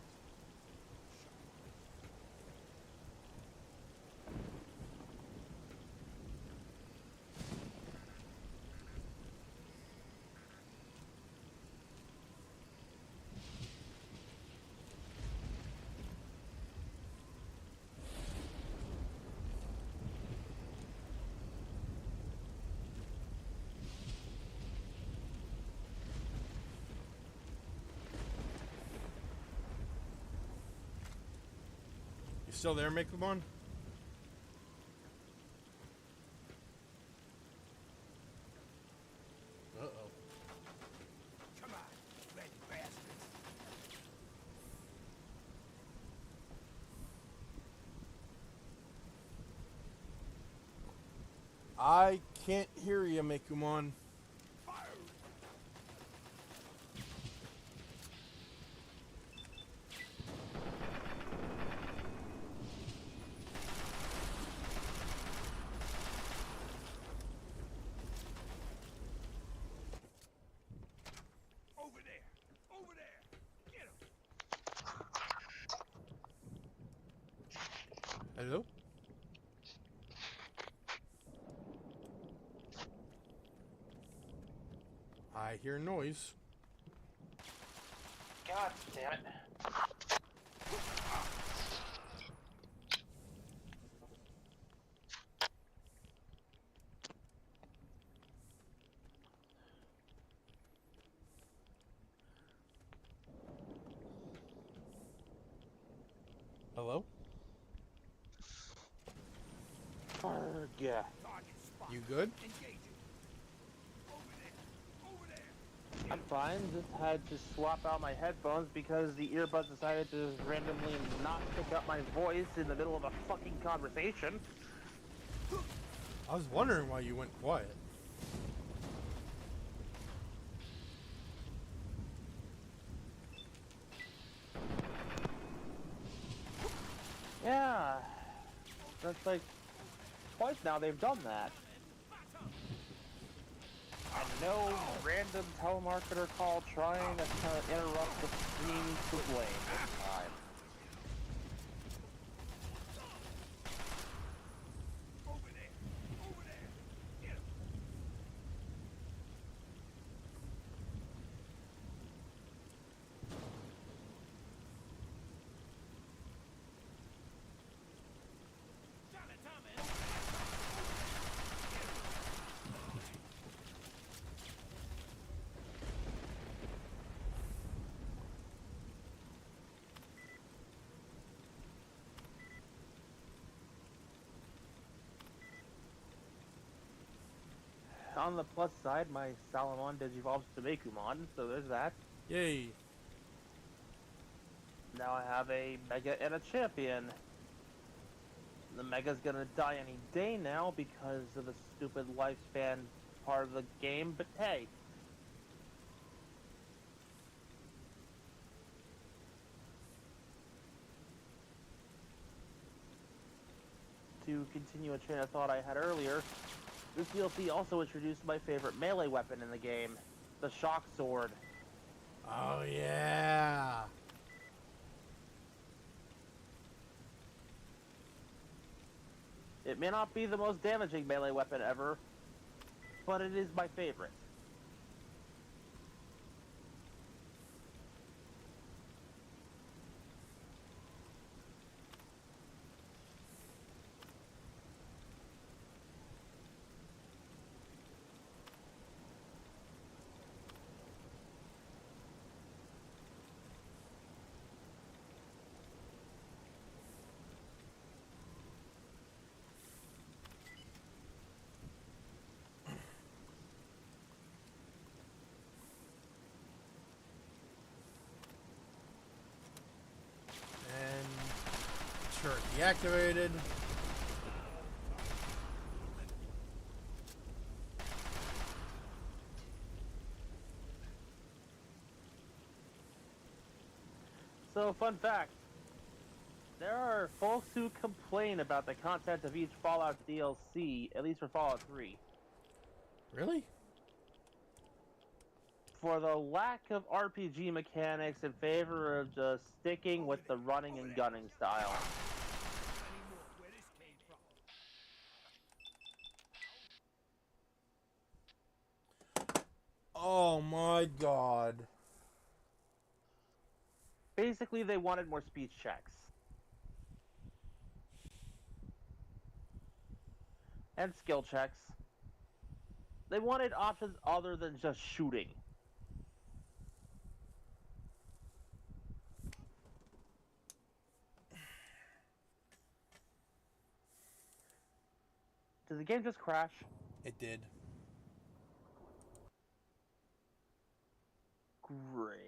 You still there, Mekumon? Uh-oh. Come on, red bastards. I can't hear you, Mekumon. I hear noise. God damn it. Hello? Yeah. You good? I'm fine, just had to swap out my headphones because the earbuds decided to randomly not pick up my voice in the middle of a fucking conversation. I was wondering why you went quiet. Yeah, that's like twice now they've done that. And no random telemarketer call trying to interrupt the stream to blame this time. On the plus side, my Salamon digivolves to Mekumon, so there's that. Yay. Now I have a Mega and a Champion. The Mega's gonna die any day now because of the stupid lifespan part of the game, but hey. To continue a train of thought I had earlier, this DLC also introduced my favorite melee weapon in the game, the Shock Sword. Oh, yeah. It may not be the most damaging melee weapon ever, but it is my favorite. Turret deactivated. So, fun fact. There are folks who complain about the content of each Fallout DLC, at least for Fallout 3. Really? For the lack of RPG mechanics in favor of just sticking with the running and gunning style. Oh my god. Basically, they wanted more speech checks. And skill checks. They wanted options other than just shooting. Did the game just crash? It did. Great.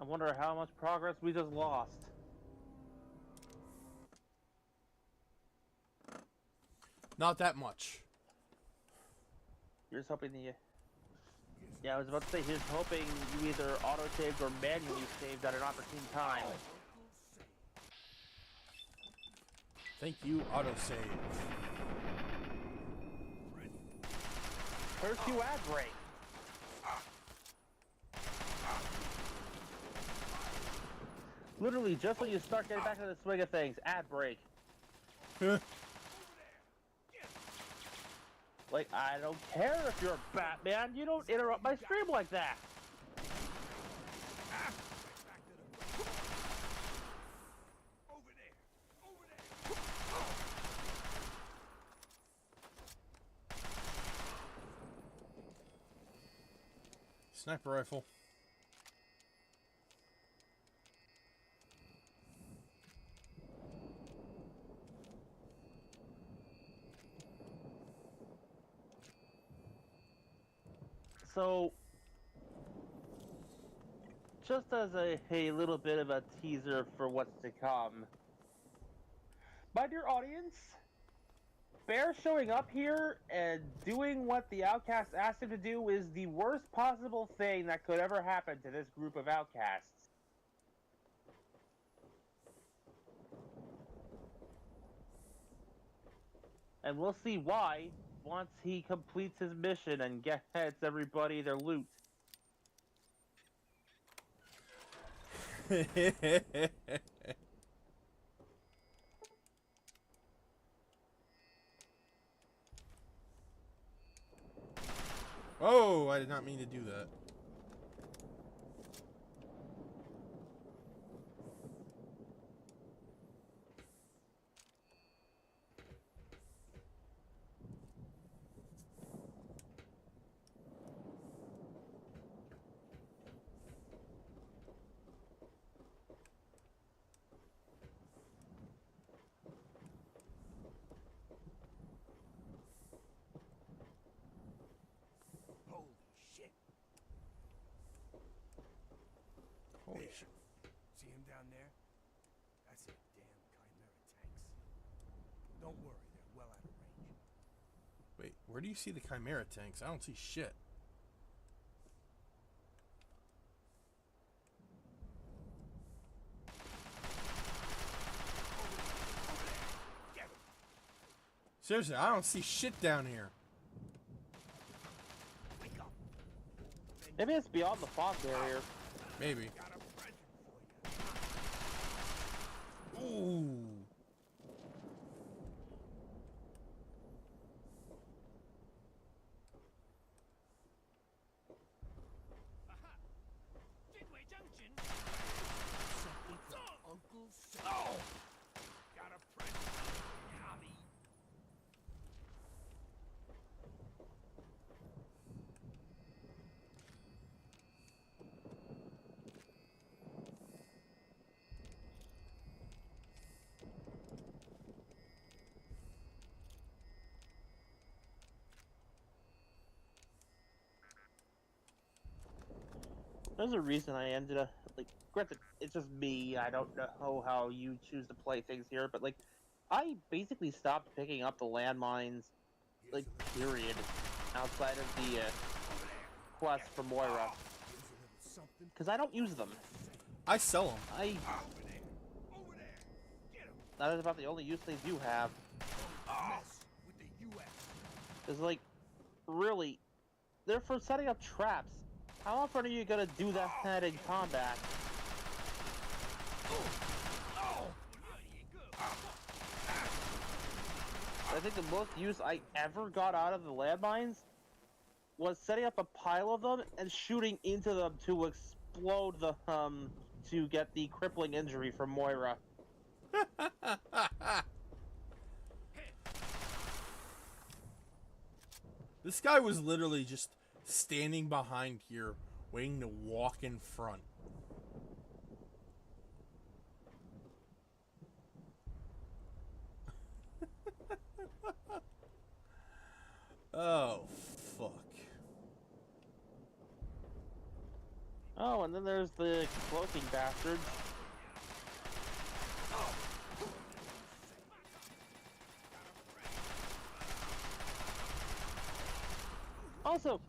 I wonder how much progress we just lost. Not that much. You're just hoping the... Yeah, I was about to say, here's hoping you either auto-saved or manually saved at an opportune time. Thank you, autosave. Curse you, ad break. Literally, just when you start getting back into the swing of things, ad break. Like, I don't care if you're Batman, you don't interrupt my stream like that. Sniper rifle. So, just as a little bit of a teaser for what's to come, my dear audience, Bear showing up here and doing what the Outcasts asked him to do is the worst possible thing that could ever happen to this group of Outcasts. And we'll see why once he completes his mission and gets everybody their loot. Oh, I did not mean to do that. Holy shit. See him down there? That's it, damn Chimera tanks. Don't worry, they're well out of range. Wait, where do you see the Chimera tanks? I don't see shit. Seriously, I don't see shit down here. Maybe it's beyond the fog barrier. Maybe. Ooh. Something from Uncle Sam. Oh! Got a present for you, Hobby. There's a reason I ended up, like, granted, it's just me, I don't know how you choose to play things here, but, like, I basically stopped picking up the landmines, like, period, outside of the, quest for Moira. Because I don't use them. I sell them. That is about the only use they do have. It's like, really, they're for setting up traps. How often are you gonna do that in combat? I think the most use I ever got out of the landmines was setting up a pile of them and shooting into them to explode the to get the crippling injury from Moira. This guy was literally just standing behind here, waiting to walk in front. Oh, fuck. Oh, and then there's the cloaking bastards. Also,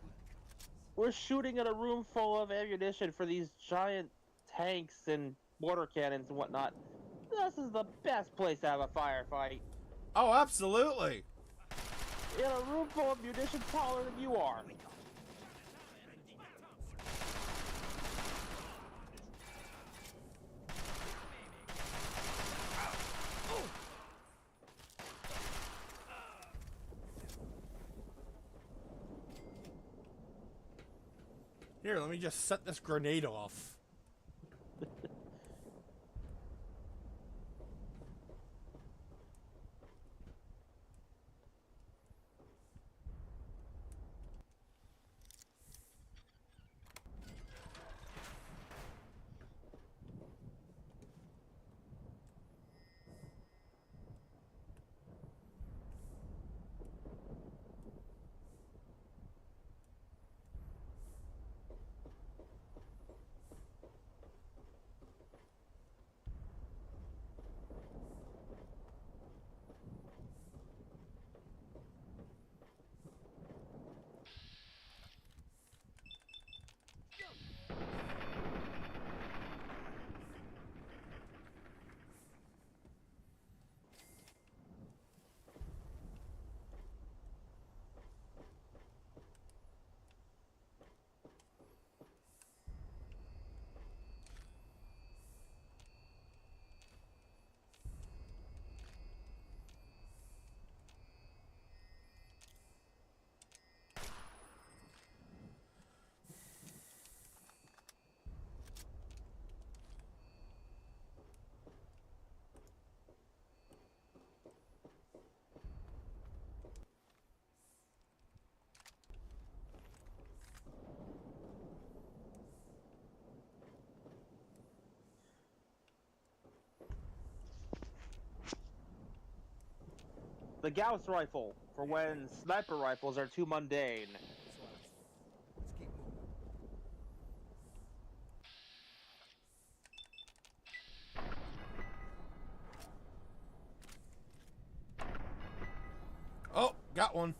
we're shooting at a room full of ammunition for these giant tanks and mortar cannons and whatnot. This is the best place to have a firefight. Oh, absolutely. In a room full of munitions taller than you are. Here, let me just set this grenade off. The Gauss rifle, for when sniper rifles are too mundane. Let's keep moving. Oh, got one.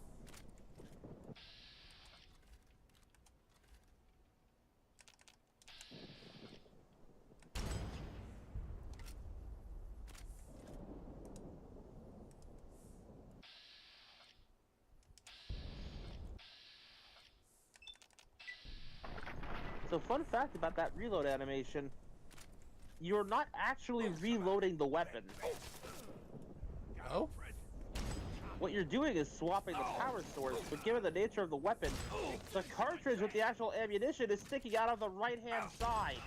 So fun fact about that reload animation, you're not actually reloading the weapon. Oh? What you're doing is swapping the power source, but given the nature of the weapon, the cartridge with the actual ammunition is sticking out of the right-hand side.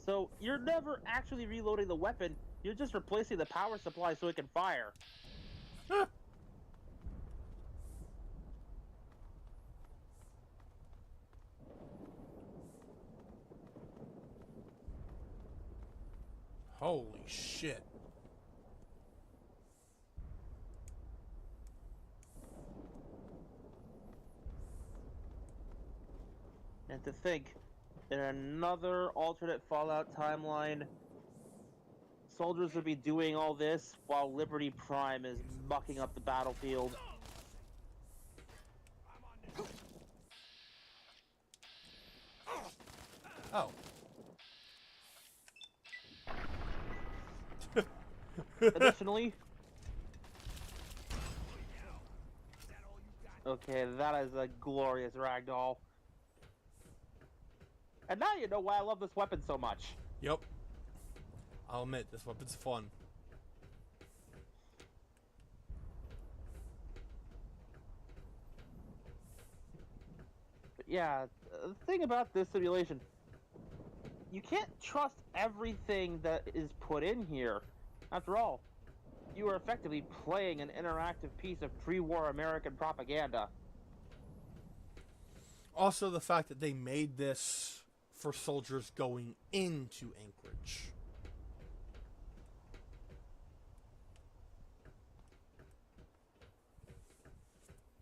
So you're never actually reloading the weapon, you're just replacing the power supply so it can fire. Holy shit. And to think, in another alternate Fallout timeline, soldiers would be doing all this while Liberty Prime is mucking up the battlefield. Oh. Additionally... Okay, that is a glorious ragdoll. And now you know why I love this weapon so much. Yep. I'll admit, this weapon's fun. But yeah, the thing about this simulation, you can't trust everything that is put in here. After all, you are effectively playing an interactive piece of pre-war American propaganda. Also, the fact that they made this for soldiers going into Anchorage.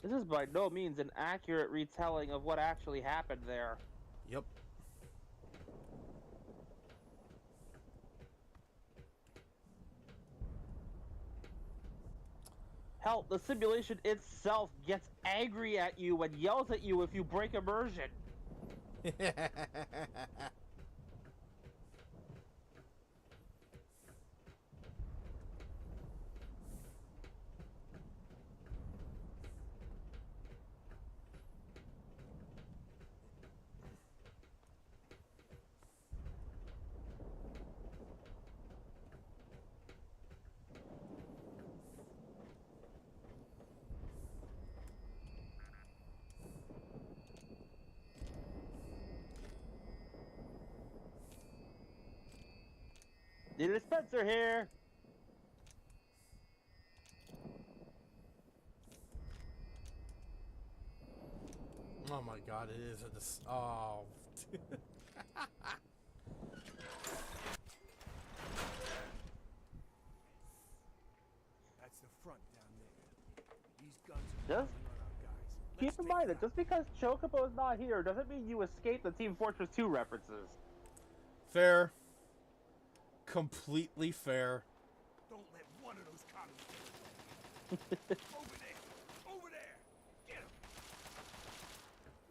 This is by no means an accurate retelling of what actually happened there. Yep. Hell, the simulation itself gets angry at you and yells at you if you break immersion. Need a dispenser here. Oh my god, it is a oh. That's the front down there. These guns are Just on our guys. keep in mind that just because Chocobo is not here doesn't mean you escape the Team Fortress 2 references. Fair. Completely fair. Don't let one of those commies. Over there! Over there! Get him!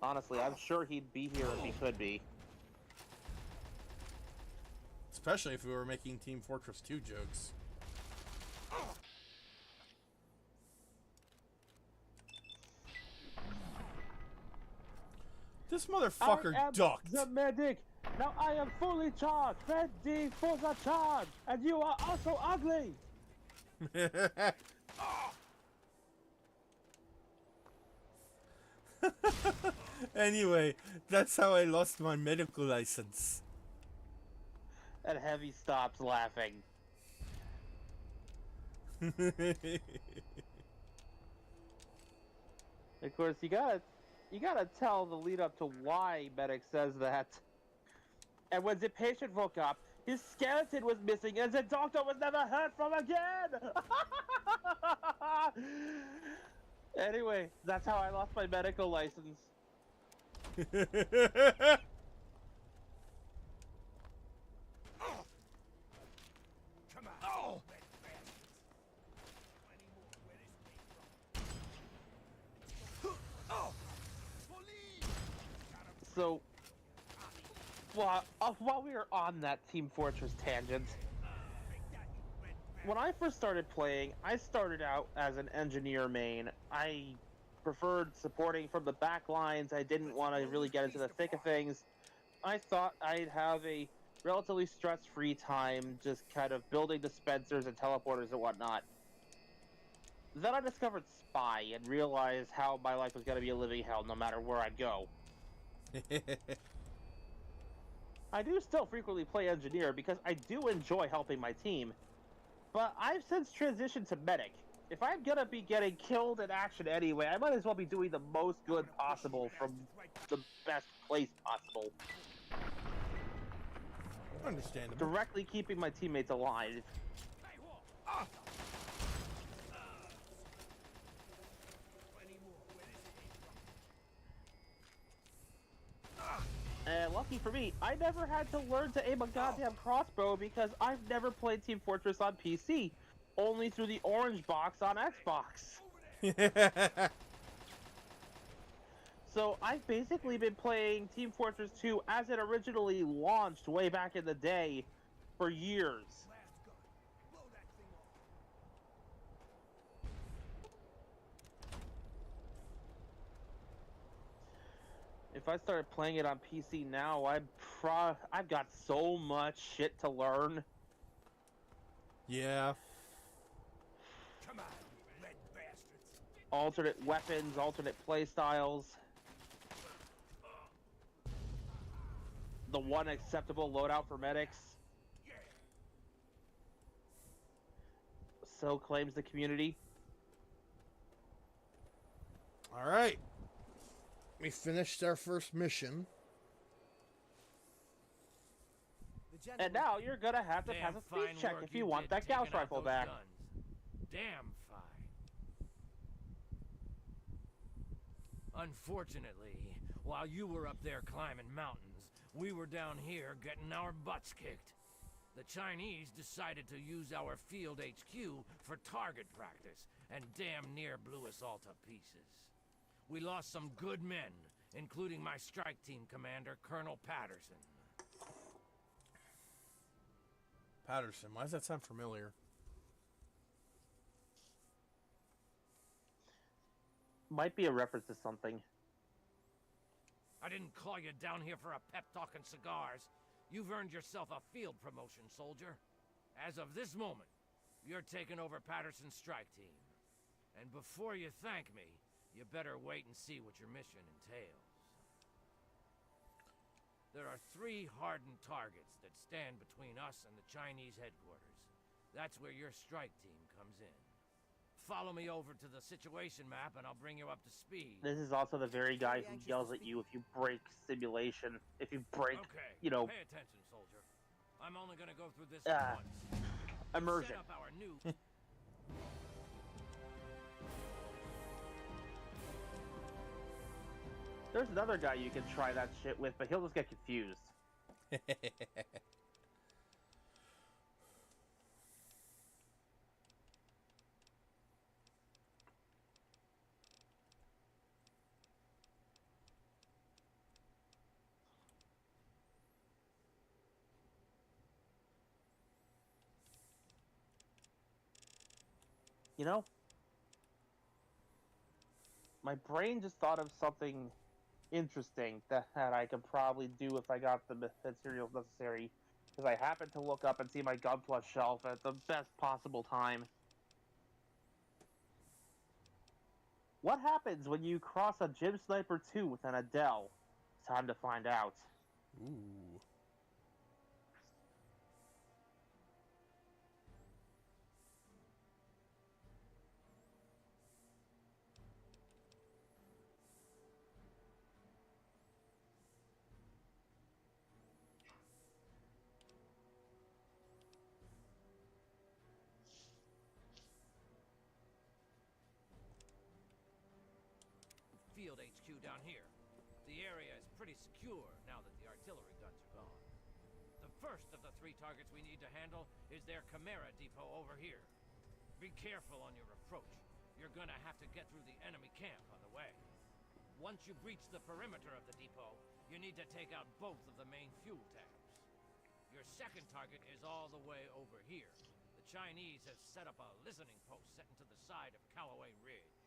Honestly, I'm sure he'd be here if he could be. Especially if we were making Team Fortress 2 jokes. This motherfucker I am ducked. the medic. Now I am fully charged, ready for the charge, and you are also ugly. Anyway, that's how I lost my medical license. And Heavy stops laughing. Of course, you gotta tell the lead up to why Medic says that. And when the patient woke up, his skeleton was missing, and the doctor was never heard from again. Anyway, that's how I lost my medical license. Come on! Oh! Red bastards! 20 more. Where this came from? Oh! Police! So, while we are on that Team Fortress tangent, when I first started playing, I started out as an engineer main. I preferred supporting from the back lines. I didn't want to really get into the thick of things. I thought I'd have a relatively stress-free time just kind of building dispensers and teleporters and whatnot. Then I discovered Spy and realized how my life was going to be a living hell no matter where I'd go. I do still frequently play engineer because I do enjoy helping my team, but I've since transitioned to medic. If I'm gonna be getting killed in action anyway, I might as well be doing the most good possible from the best place possible. Understandable. Directly keeping my teammates alive. And lucky for me, I never had to learn to aim a goddamn crossbow because I've never played Team Fortress on PC, only through the orange box on Xbox. So I've basically been playing Team Fortress 2 as it originally launched way back in the day for years. If I started playing it on PC now, I've got so much shit to learn. Yeah. Come on, you red bastards! Alternate weapons, alternate playstyles. The one acceptable loadout for medics. So claims the community. All right. We finished our first mission. And now you're gonna have to pass a speed check if you want that Gauss rifle back. Damn fine. Unfortunately, while you were up there climbing mountains, we were down here getting our butts kicked. The Chinese decided to use our field HQ for target practice, and damn near blew us all to pieces. We lost some good men, including my strike team commander, Colonel Patterson. Patterson, why does that sound familiar? Might be a reference to something. I didn't call you down here for a pep talk and cigars. You've earned yourself a field promotion, soldier. As of this moment, you're taking over Patterson's strike team. And before you thank me, you better wait and see what your mission entails. There are 3 hardened targets that stand between us and the Chinese headquarters. That's where your strike team comes in. Follow me over to the situation map and I'll bring you up to speed. This is also the very guy who yells at you if you break simulation. If you break, Okay, you know, pay attention, soldier. I'm only gonna go through this once. immersion. Set up our new... There's another guy you can try that shit with, but he'll just get confused. You know, my brain just thought of something interesting that I could probably do if I got the materials necessary, because I happened to look up and see my Gun Plus shelf at the best possible time. What happens when you cross a Gym Sniper 2 with an Adele? Time to find out. Ooh. Field HQ down here. The area is pretty secure now that the artillery guns are gone. The first of the 3 targets we need to handle is their Chimera depot over here. Be careful on your approach. You're gonna have to get through the enemy camp on the way. Once you breach the perimeter of the depot, you need to take out both of the main fuel tanks. Your second target is all the way over here. The Chinese have set up a listening post set into the side of Callaway Ridge.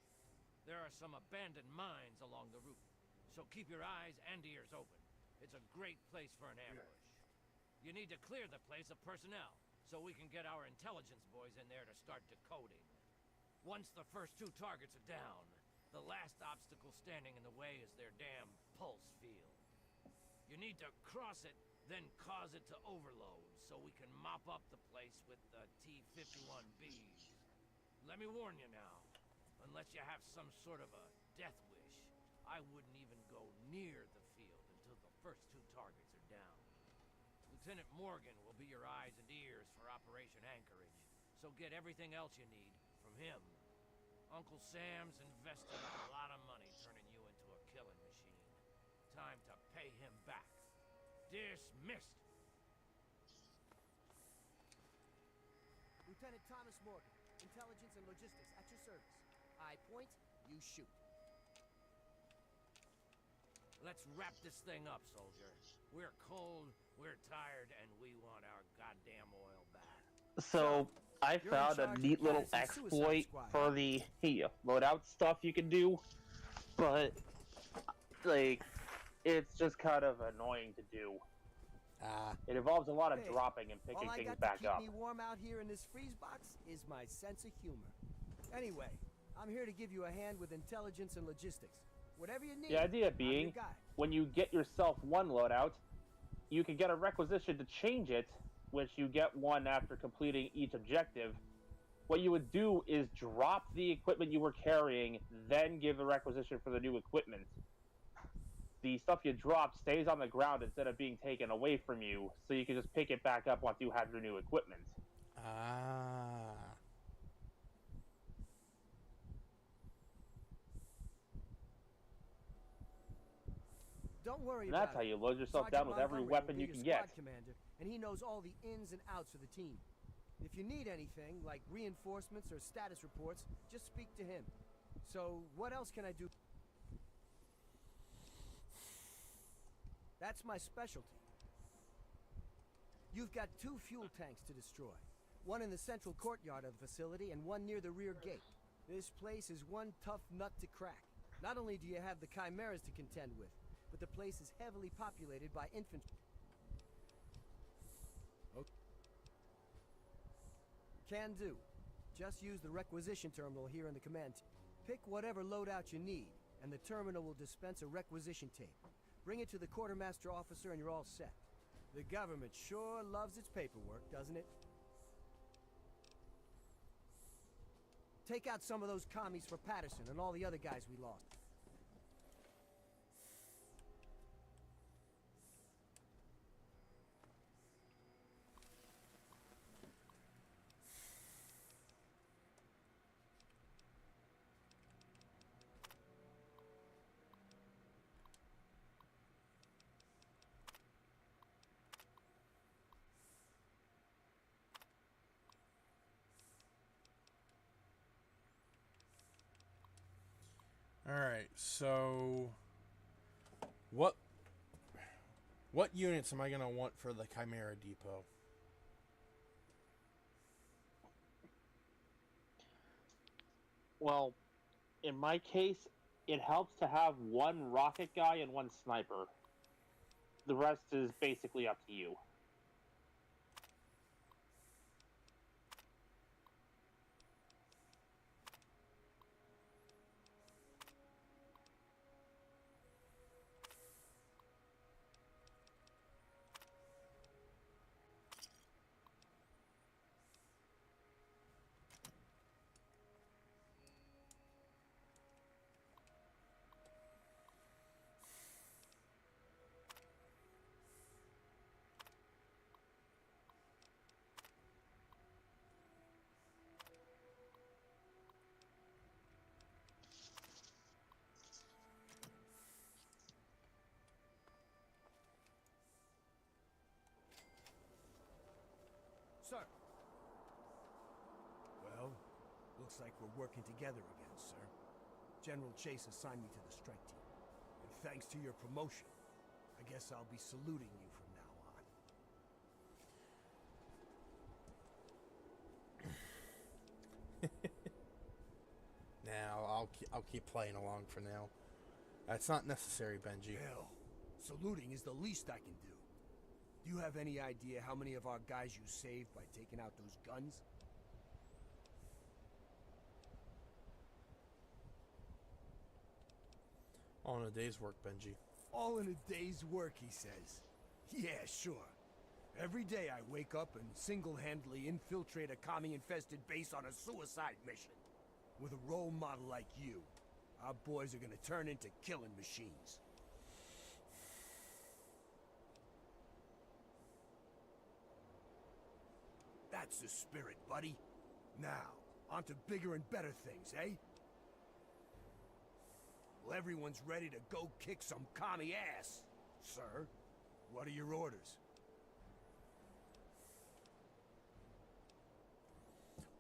There are some abandoned mines along the route, so keep your eyes and ears open. It's a great place for an ambush. You need to clear the place of personnel, so we can get our intelligence boys in there to start decoding. Once the first 2 targets are down, the last obstacle standing in the way is their damn pulse field. You need to cross it, then cause it to overload, so we can mop up the place with the T-51Bs. Let me warn you now. Unless you have some sort of a death wish, I wouldn't even go near the field until the first 2 targets are down. Lieutenant Morgan will be your eyes and ears for Operation Anchorage, so get everything else you need from him. Uncle Sam's invested a lot of money turning you into a killing machine. Time to pay him back. Dismissed! Lieutenant Thomas Morgan, Intelligence and Logistics, at your service. I point, you shoot. Let's wrap this thing up, soldier. We're cold, we're tired, and we want our goddamn oil back. So, I found a neat little exploit for the loadout stuff you can do, but, like, it's just kind of annoying to do. It involves a lot of dropping and picking things back up. All I got to keep me warm out here in this freeze box is my sense of humor. Anyway, I'm here to give you a hand with intelligence and logistics. Whatever you need. The idea being, when you get yourself one loadout, you can get a requisition to change it, which you get one after completing each objective. What you would do is drop the equipment you were carrying, then give the requisition for the new equipment. The stuff you drop stays on the ground instead of being taken away from you, so you can just pick it back up once you have your new equipment. Don't worry And about that's how you load yourself down with every weapon you can get. Commander, and he knows all the ins and outs of the team. If you need anything, like reinforcements or status reports, just speak to him. So, what else can I do? That's my specialty. You've got 2 fuel tanks to destroy. One in the central courtyard of the facility and one near the rear gate. This place is one tough nut to crack. Not only do you have the Chimeras to contend with, but the place is heavily populated by infantry. Okay. Can do. Just use the requisition terminal here in the command. Pick whatever loadout you need, and the terminal will dispense a requisition tape. Bring it to the quartermaster officer and you're all set. The government sure loves its paperwork, doesn't it? Take out some of those commies for Patterson and all the other guys we lost. Alright, so what units am I gonna want for the Chimera Depot? Well, in my case, it helps to have one rocket guy and one sniper. The rest is basically up to you. Sir. Well, looks like we're working together again, sir. General Chase assigned me to the strike team. And thanks to your promotion, I guess I'll be saluting you from now on. Now, I'll keep playing along for now. That's not necessary, Benji. Hell, saluting is the least I can do. Do you have any idea how many of our guys you saved by taking out those guns? All in a day's work, Benji. All in a day's work, he says. Yeah, sure. Every day I wake up and single-handedly infiltrate a commie-infested base on a suicide mission. With a role model like you, our boys are gonna turn into killing machines. That's the spirit, buddy. Now, on to bigger and better things, eh? Well, everyone's ready to go kick some commie ass. Sir, what are your orders?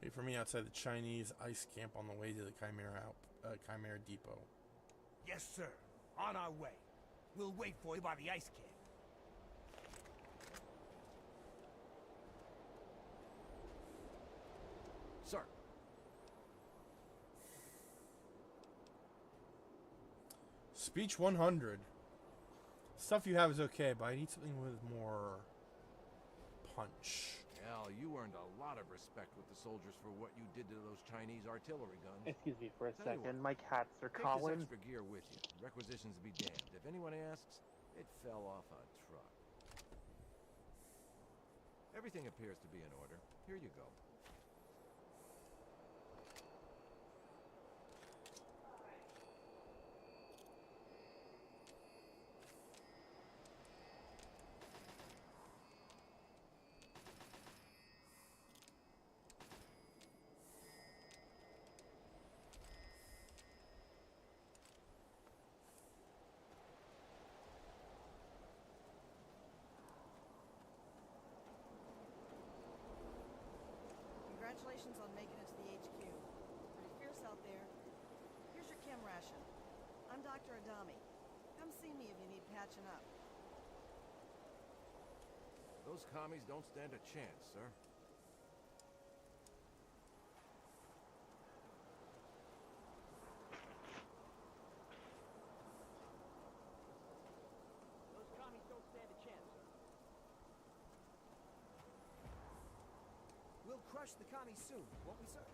Wait for me outside the Chinese ice camp on the way to the Chimera Depot. Yes, sir. On our way. We'll wait for you by the ice camp. Sir. Speech 100. Stuff you have is okay, but I need something with more punch. Hell, you earned a lot of respect with the soldiers for what you did to those Chinese artillery guns. Excuse me for a Tell you second. what, My cats are take calling. this extra gear with you. Requisitions be damned. If anyone asks, it fell off a truck. Everything appears to be in order. Here you go. Congratulations on making it to the HQ. Pretty fierce out there. Here's your chem ration. I'm Dr. Adami. Come see me if you need patching up. Those commies don't stand a chance, sir. Those commies don't stand a chance, sir. We'll crush the commies soon, won't we, sir?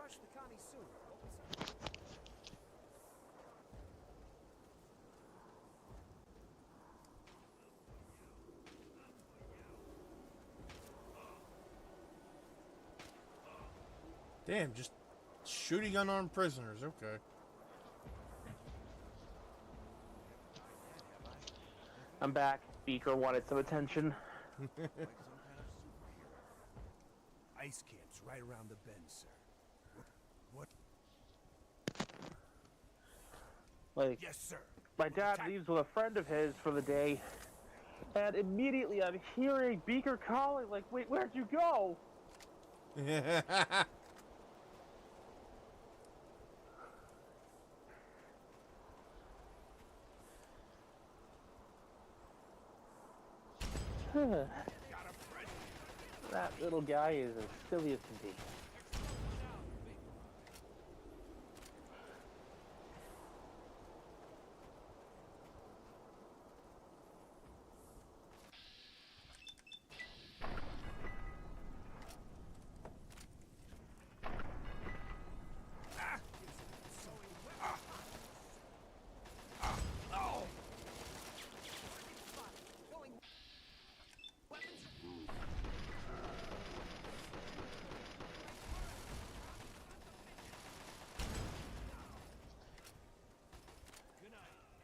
crush the commies soon. Hope it's Damn, just shooting unarmed prisoners. Okay. I'm back. Beaker wanted some attention. Like some kind of superhero. Ice camp's right around the bend, sir. What? Like, Yes, sir. my dad leaves with a friend of his for the day, and immediately I'm hearing Beaker calling, like, wait, where'd you go? That little guy is as silly as can be.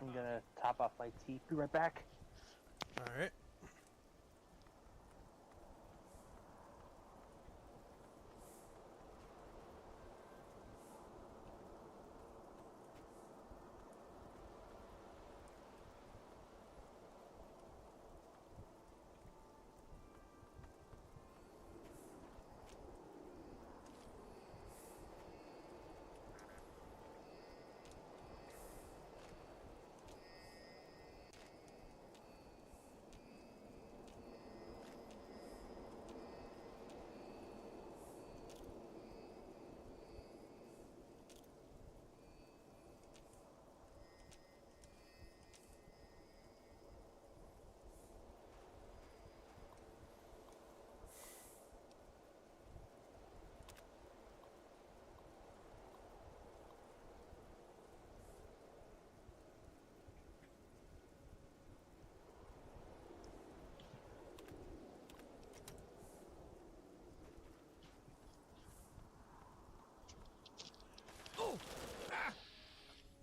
I'm gonna top off my tea. Be right back. All right.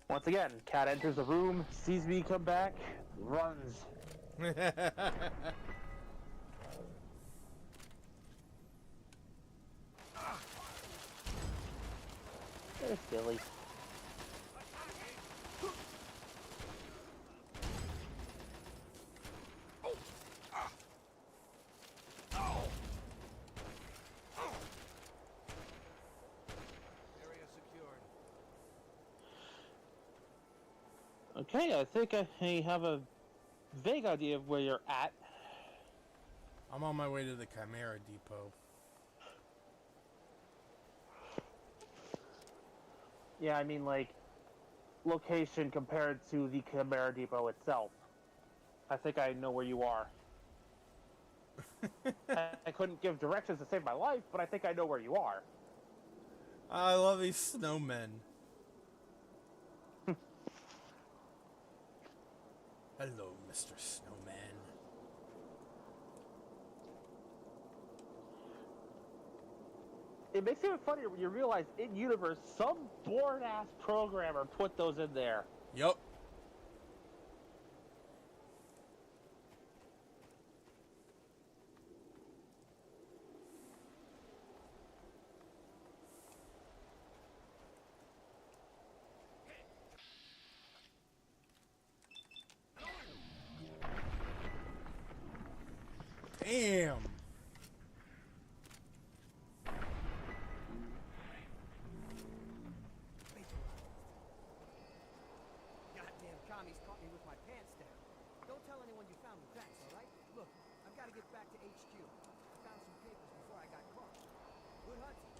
Once again, Cat enters the room, sees me come back, runs. They're silly. Area secured. Okay, I think I have a vague idea of where you're at. I'm on my way to the Chimera Depot. Yeah, I mean, like, location compared to the Chimera Depot itself. I think I know where you are. I couldn't give directions to save my life, but I think I know where you are. I love these snowmen. Hello, Mr. Snowman. It makes it even funnier when you realize in universe some bored ass programmer put those in there. Yup. Damn. Goddamn commies caught me with my pants down. Don't tell anyone you found the tracks, alright? Look, I've got to get back to HQ. I found some papers before I got caught. Good hunting.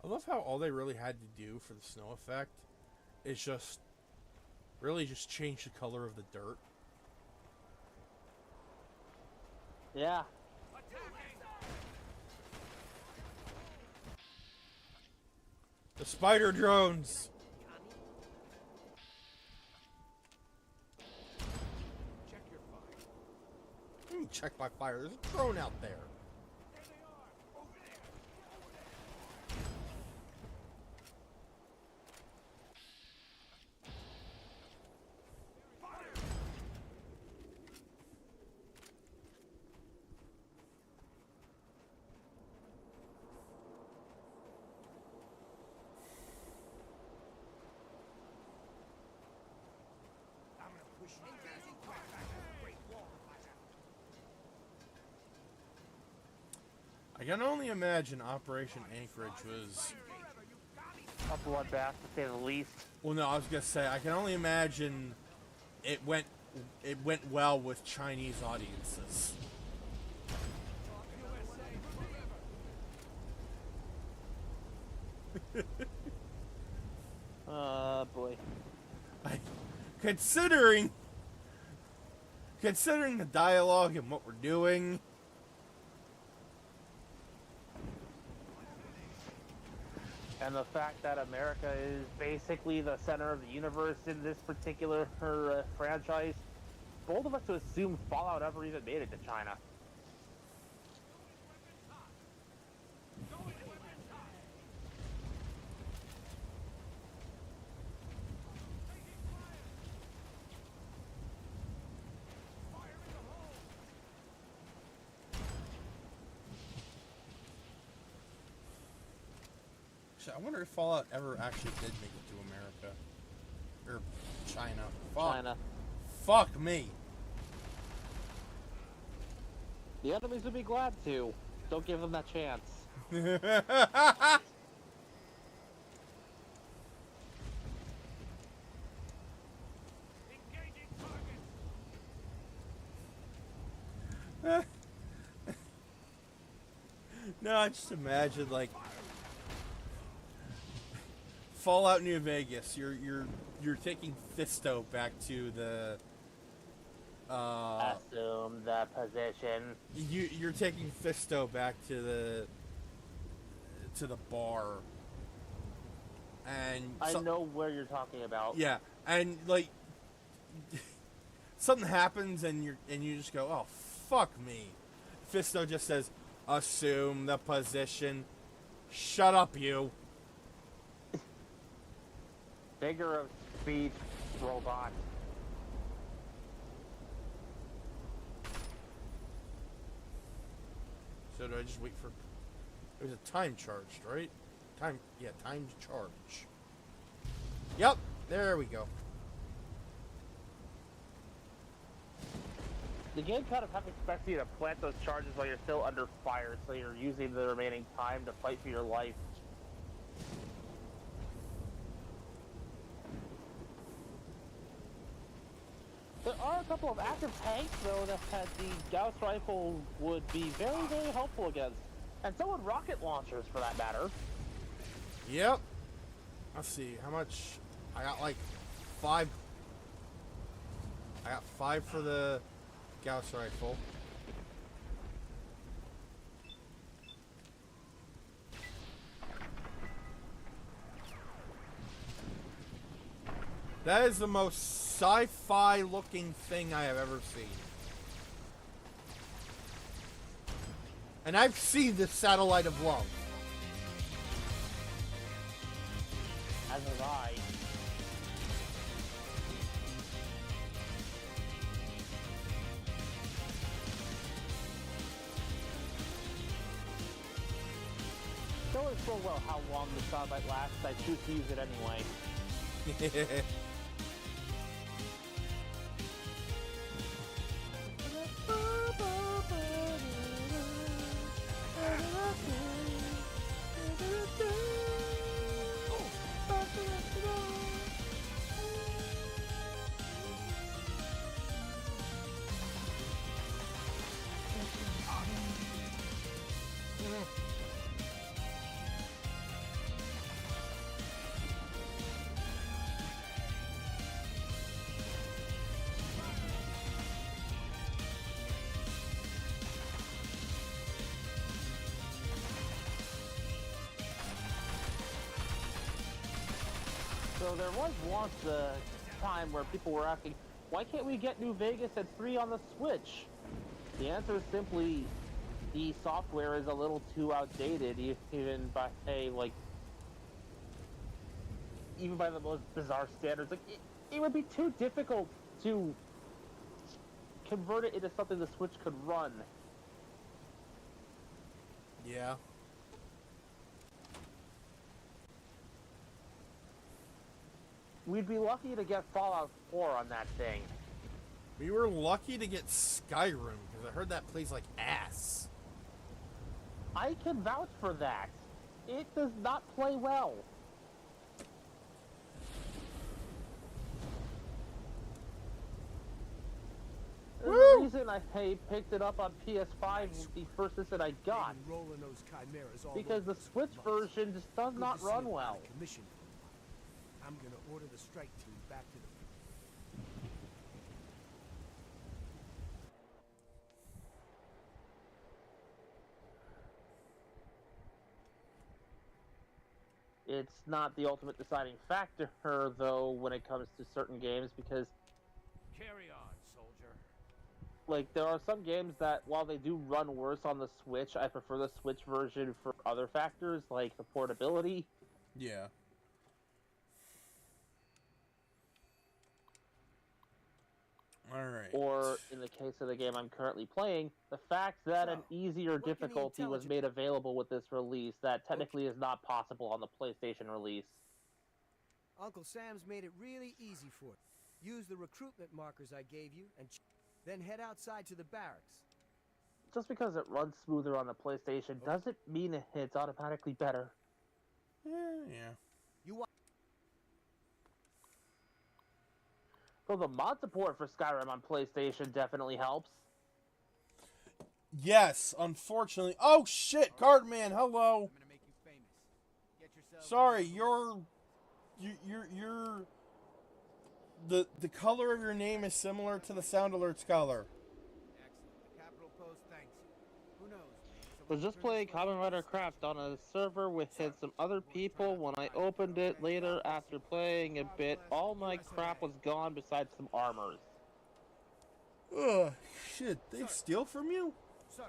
love how all they really had to do for the snow effect is just really just change the color of the dirt. Yeah. The spider drones. Let me check my fire. There's a drone out there. I can only imagine Operation Anchorage was a bloodbath, to say the least. Well, no, I was gonna say I can only imagine it went well with Chinese audiences. Boy. Considering the dialogue and what we're doing. And the fact that America is basically the center of the universe in this particular franchise, bold of us to assume Fallout ever even made it to China. I wonder if Fallout ever actually did make it to America. Or China. Fuck. China. Fuck me. The enemies would be glad to. Don't give them that chance. No, I just imagine like Fallout New Vegas. You're taking Fisto back to the assume the position. You're taking Fisto back to the bar. And I know where you're talking about. Yeah, and like something happens and you just go, "Oh, fuck me." Fisto just says, "Assume the position." Shut up, you. Figure of speech robot. So do I just wait for... It was a time charged, right? Timed charge. Yep, there we go. The game kind of half expects you to plant those charges while you're still under fire, so you're using the remaining time to fight for your life. There are a couple of active tanks, though, that the Gauss rifle would be very, very helpful against. And so would rocket launchers, for that matter. Yep. Let's see, how much... I got like 5... I got 5 for the Gauss rifle. That is the most sci-fi looking thing I have ever seen. And I've seen the Satellite of Love. As have I. Knowing full well how long the Satellite lasts, I choose to use it anyway. So there was once a time where people were asking, why can't we get New Vegas at free on the Switch? The answer is simply the software is a little too outdated, even by even by the most bizarre standards. Like it would be too difficult to convert it into something the Switch could run. Yeah. We'd be lucky to get Fallout 4 on that thing. We were lucky to get Skyrim, because I heard that plays like ass. I can vouch for that. It does not play well. The reason I picked it up on PS5 was the first system I got. Because the Switch version just does not run well. I'm gonna order the strike team back to the... It's not the ultimate deciding factor, though, when it comes to certain games, because... Carry on, soldier. Like, there are some games that, while they do run worse on the Switch, I prefer the Switch version for other factors, like the portability. Yeah. Alright. Or, in the case of the game I'm currently playing, the fact that an easier difficulty was made available with this release that technically is not possible on the PlayStation release. Uncle Sam's made it really easy for you. Use the recruitment markers I gave you, and then head outside to the barracks. Just because it runs smoother on the PlayStation doesn't mean it's automatically better. Yeah. So the mod support for Skyrim on PlayStation definitely helps. Yes, unfortunately. Oh shit, Cardman, hello. Sorry, you're the color of your name is similar to the Sound Alerts color. Was just playing Kamen Rider Craft on a server with some other people. When I opened it later after playing a bit, all my crap was gone besides some armors. Ugh, shit, they steal from you? Sir.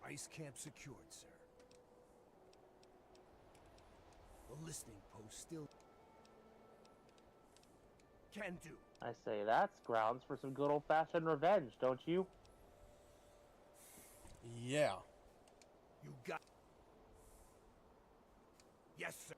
Ice camp secured, sir. The listening post still can do. I say that's grounds for some good old-fashioned revenge, don't you? Yeah. You got... Yes, sir.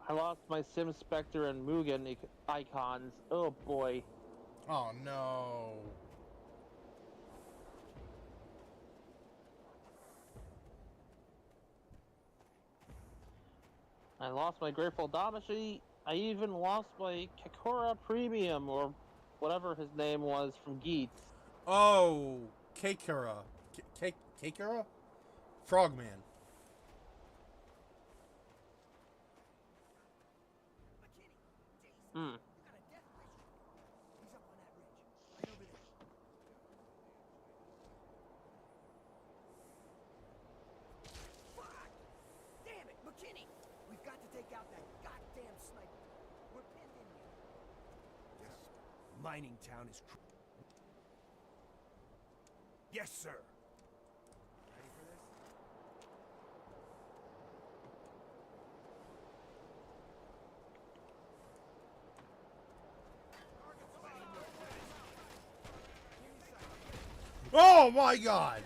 I lost my Sim Spectre and Mugen icons. Oh boy. Oh no. I lost my Grateful Damacy. I even lost my Kakura Premium, or whatever his name was, from Geats. Oh, Kakura. Kakura? Frogman. Hmm. Damn it, McKinney! We've got to take out that goddamn sniper. We're pinned in here. Yes. Mining town is... Yes, sir. Ready for this? Oh my god!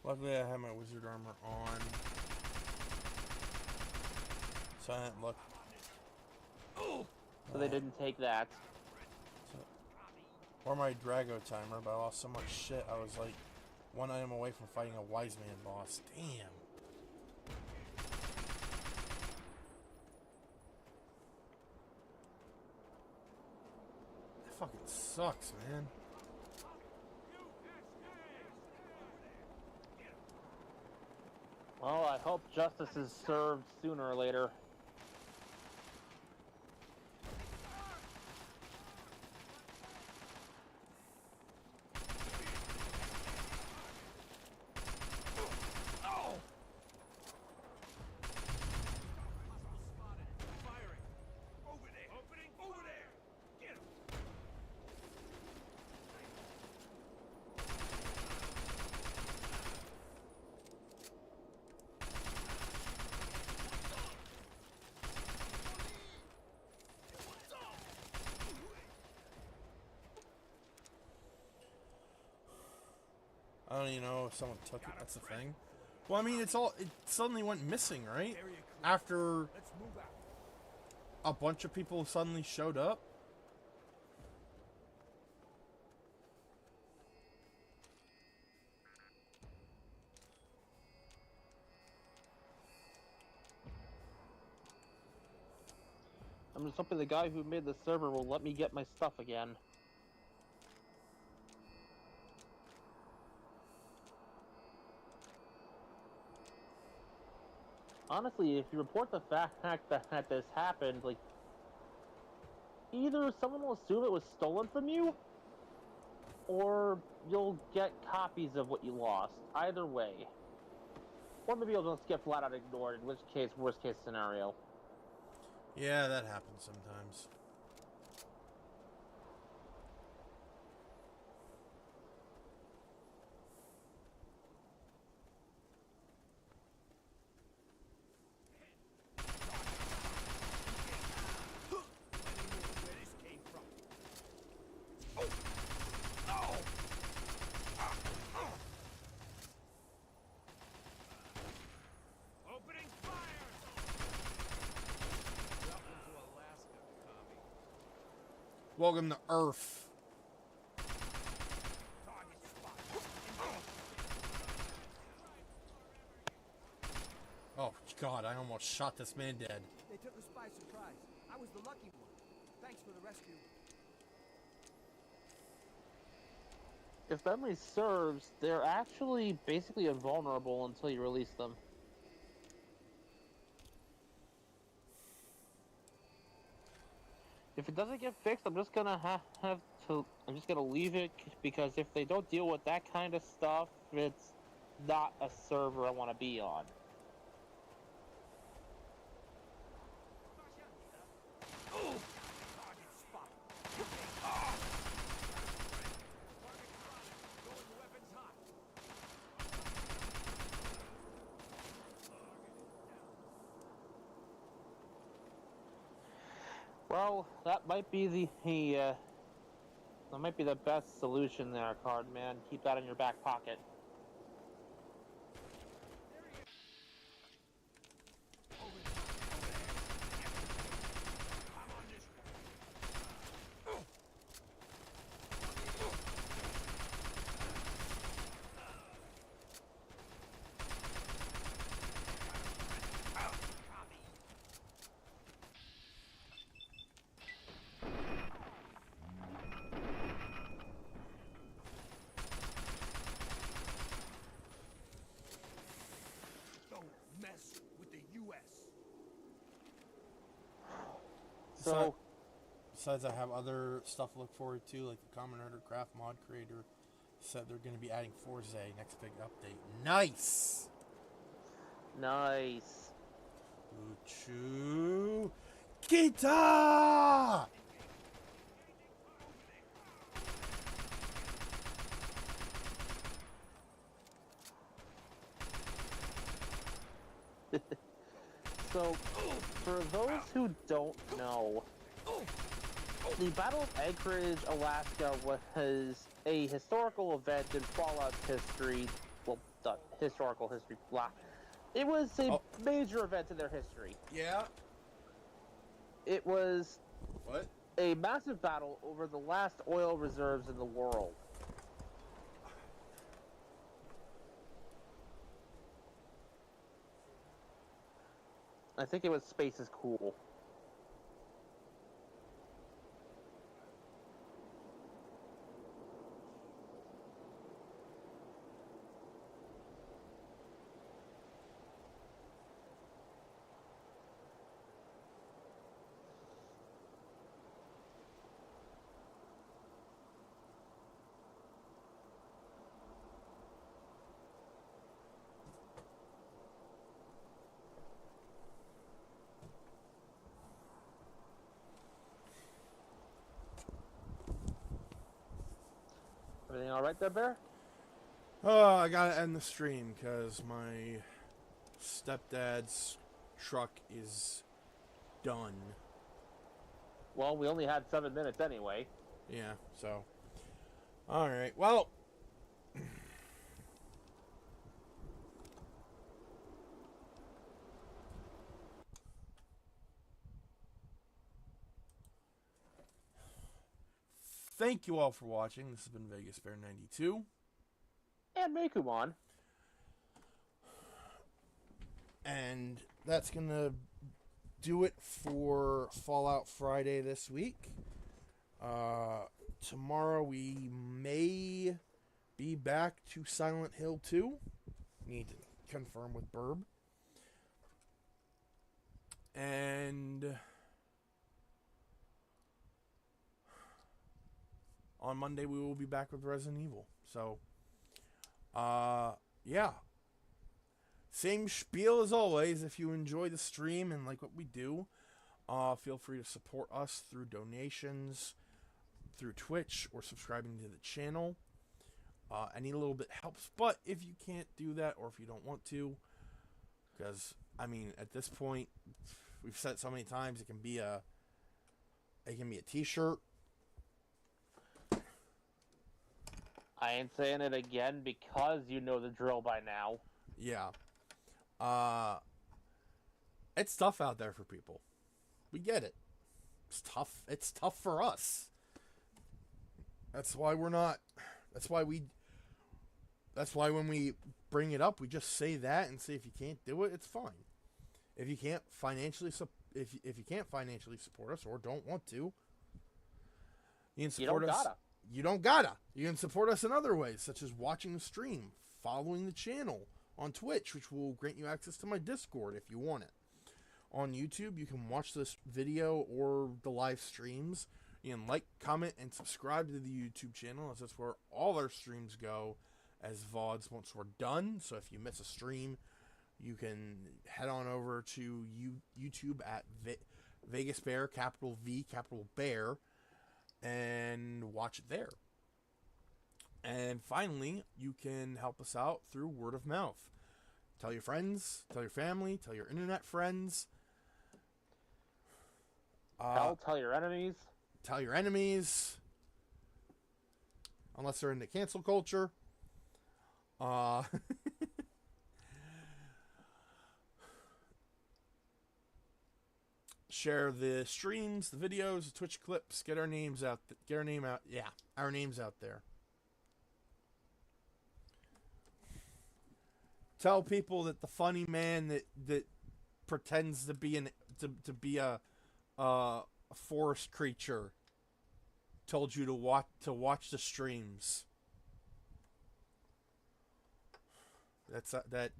Luckily I have my wizard armor on. Silent look. So they didn't take that. Or my Drago timer, but I lost so much shit, I was like 1 item away from fighting a Wise Man boss. Damn. That fucking sucks, man. Well, I hope justice is served sooner or later. I don't even know if someone took it. That's the thing. Well, I mean, it suddenly went missing, right? After a bunch of people suddenly showed up. I'm just hoping the guy who made the server will let me get my stuff again. Honestly, if you report the fact that this happened, like, either someone will assume it was stolen from you, or you'll get copies of what you lost. Either way. Or maybe you'll just get flat out ignored, in which case, worst case scenario. Yeah, that happens sometimes. Opening fire! Welcome to Alaska, commie. Welcome to Earth. Oh God, I almost shot this man dead. They took us by surprise. I was the lucky one. Thanks for the rescue. If memory serves, they're actually basically invulnerable until you release them. If it doesn't get fixed, I'm just gonna I'm just gonna leave it, because if they don't deal with that kind of stuff, it's not a server I want to be on. Well, that might be the best solution there, Card Man. Keep that in your back pocket. So, besides, I have other stuff to look forward to, like the Common Herder Craft mod creator said they're going to be adding Forza next big update. Nice! Nice. Uchu Kita! So, for those who don't know, the Battle of Anchorage, Alaska was a historical event in Fallout's history. Well, historical history, blah. It was a major event in their history. Yeah. It was... What? a massive battle over the last oil reserves in the world. I think it was Space is Cool. Everything all right there, Bear? Oh, I gotta end the stream because my stepdad's truck is done. Well, we only had 7 minutes anyway. Yeah, so. Alright, well. Thank you all for watching. This has been Vegas Bear 92. And Mekumon. And that's going to do it for Fallout Friday this week. Tomorrow we may be back to Silent Hill 2. Need to confirm with Burb. And on Monday we will be back with Resident Evil. So, yeah. Same spiel as always. If you enjoy the stream and like what we do, feel free to support us through donations, through Twitch, or subscribing to the channel. Any little bit helps. But if you can't do that, or if you don't want to, because I mean, at this point, we've said it so many times, it can be a T-shirt. I ain't saying it again because you know the drill by now. Yeah. It's tough out there for people. We get it. It's tough. It's tough for us. That's why we're not. That's why when we bring it up, we just say that and say if you can't do it, it's fine. If you can't financially if you can't financially support us or don't want to, you can support us. You don't gotta. You can support us in other ways, such as watching the stream, following the channel on Twitch, which will grant you access to my Discord if you want it. On YouTube, you can watch this video or the live streams. You can like, comment, and subscribe to the YouTube channel, as that's where all our streams go as VODs once we're done. So if you miss a stream, you can head on over to YouTube at Vegas Bear, capital V, capital Bear, and watch it there. And finally, you can help us out through word of mouth. Tell your friends, tell your family, tell your internet friends. Tell your enemies. Tell your enemies. Unless they're into cancel culture. Share the streams, the videos, the Twitch clips. Get our names out. Get our name out. Yeah, our names out there. Tell people that the funny man that pretends to be a forest creature told you to watch the streams. That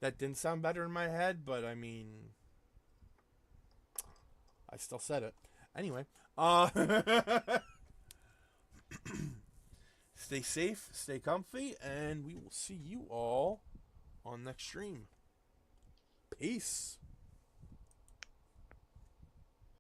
didn't sound better in my head, but I mean, I still said it. Anyway, stay safe, stay comfy, and we will see you all on next stream. Peace.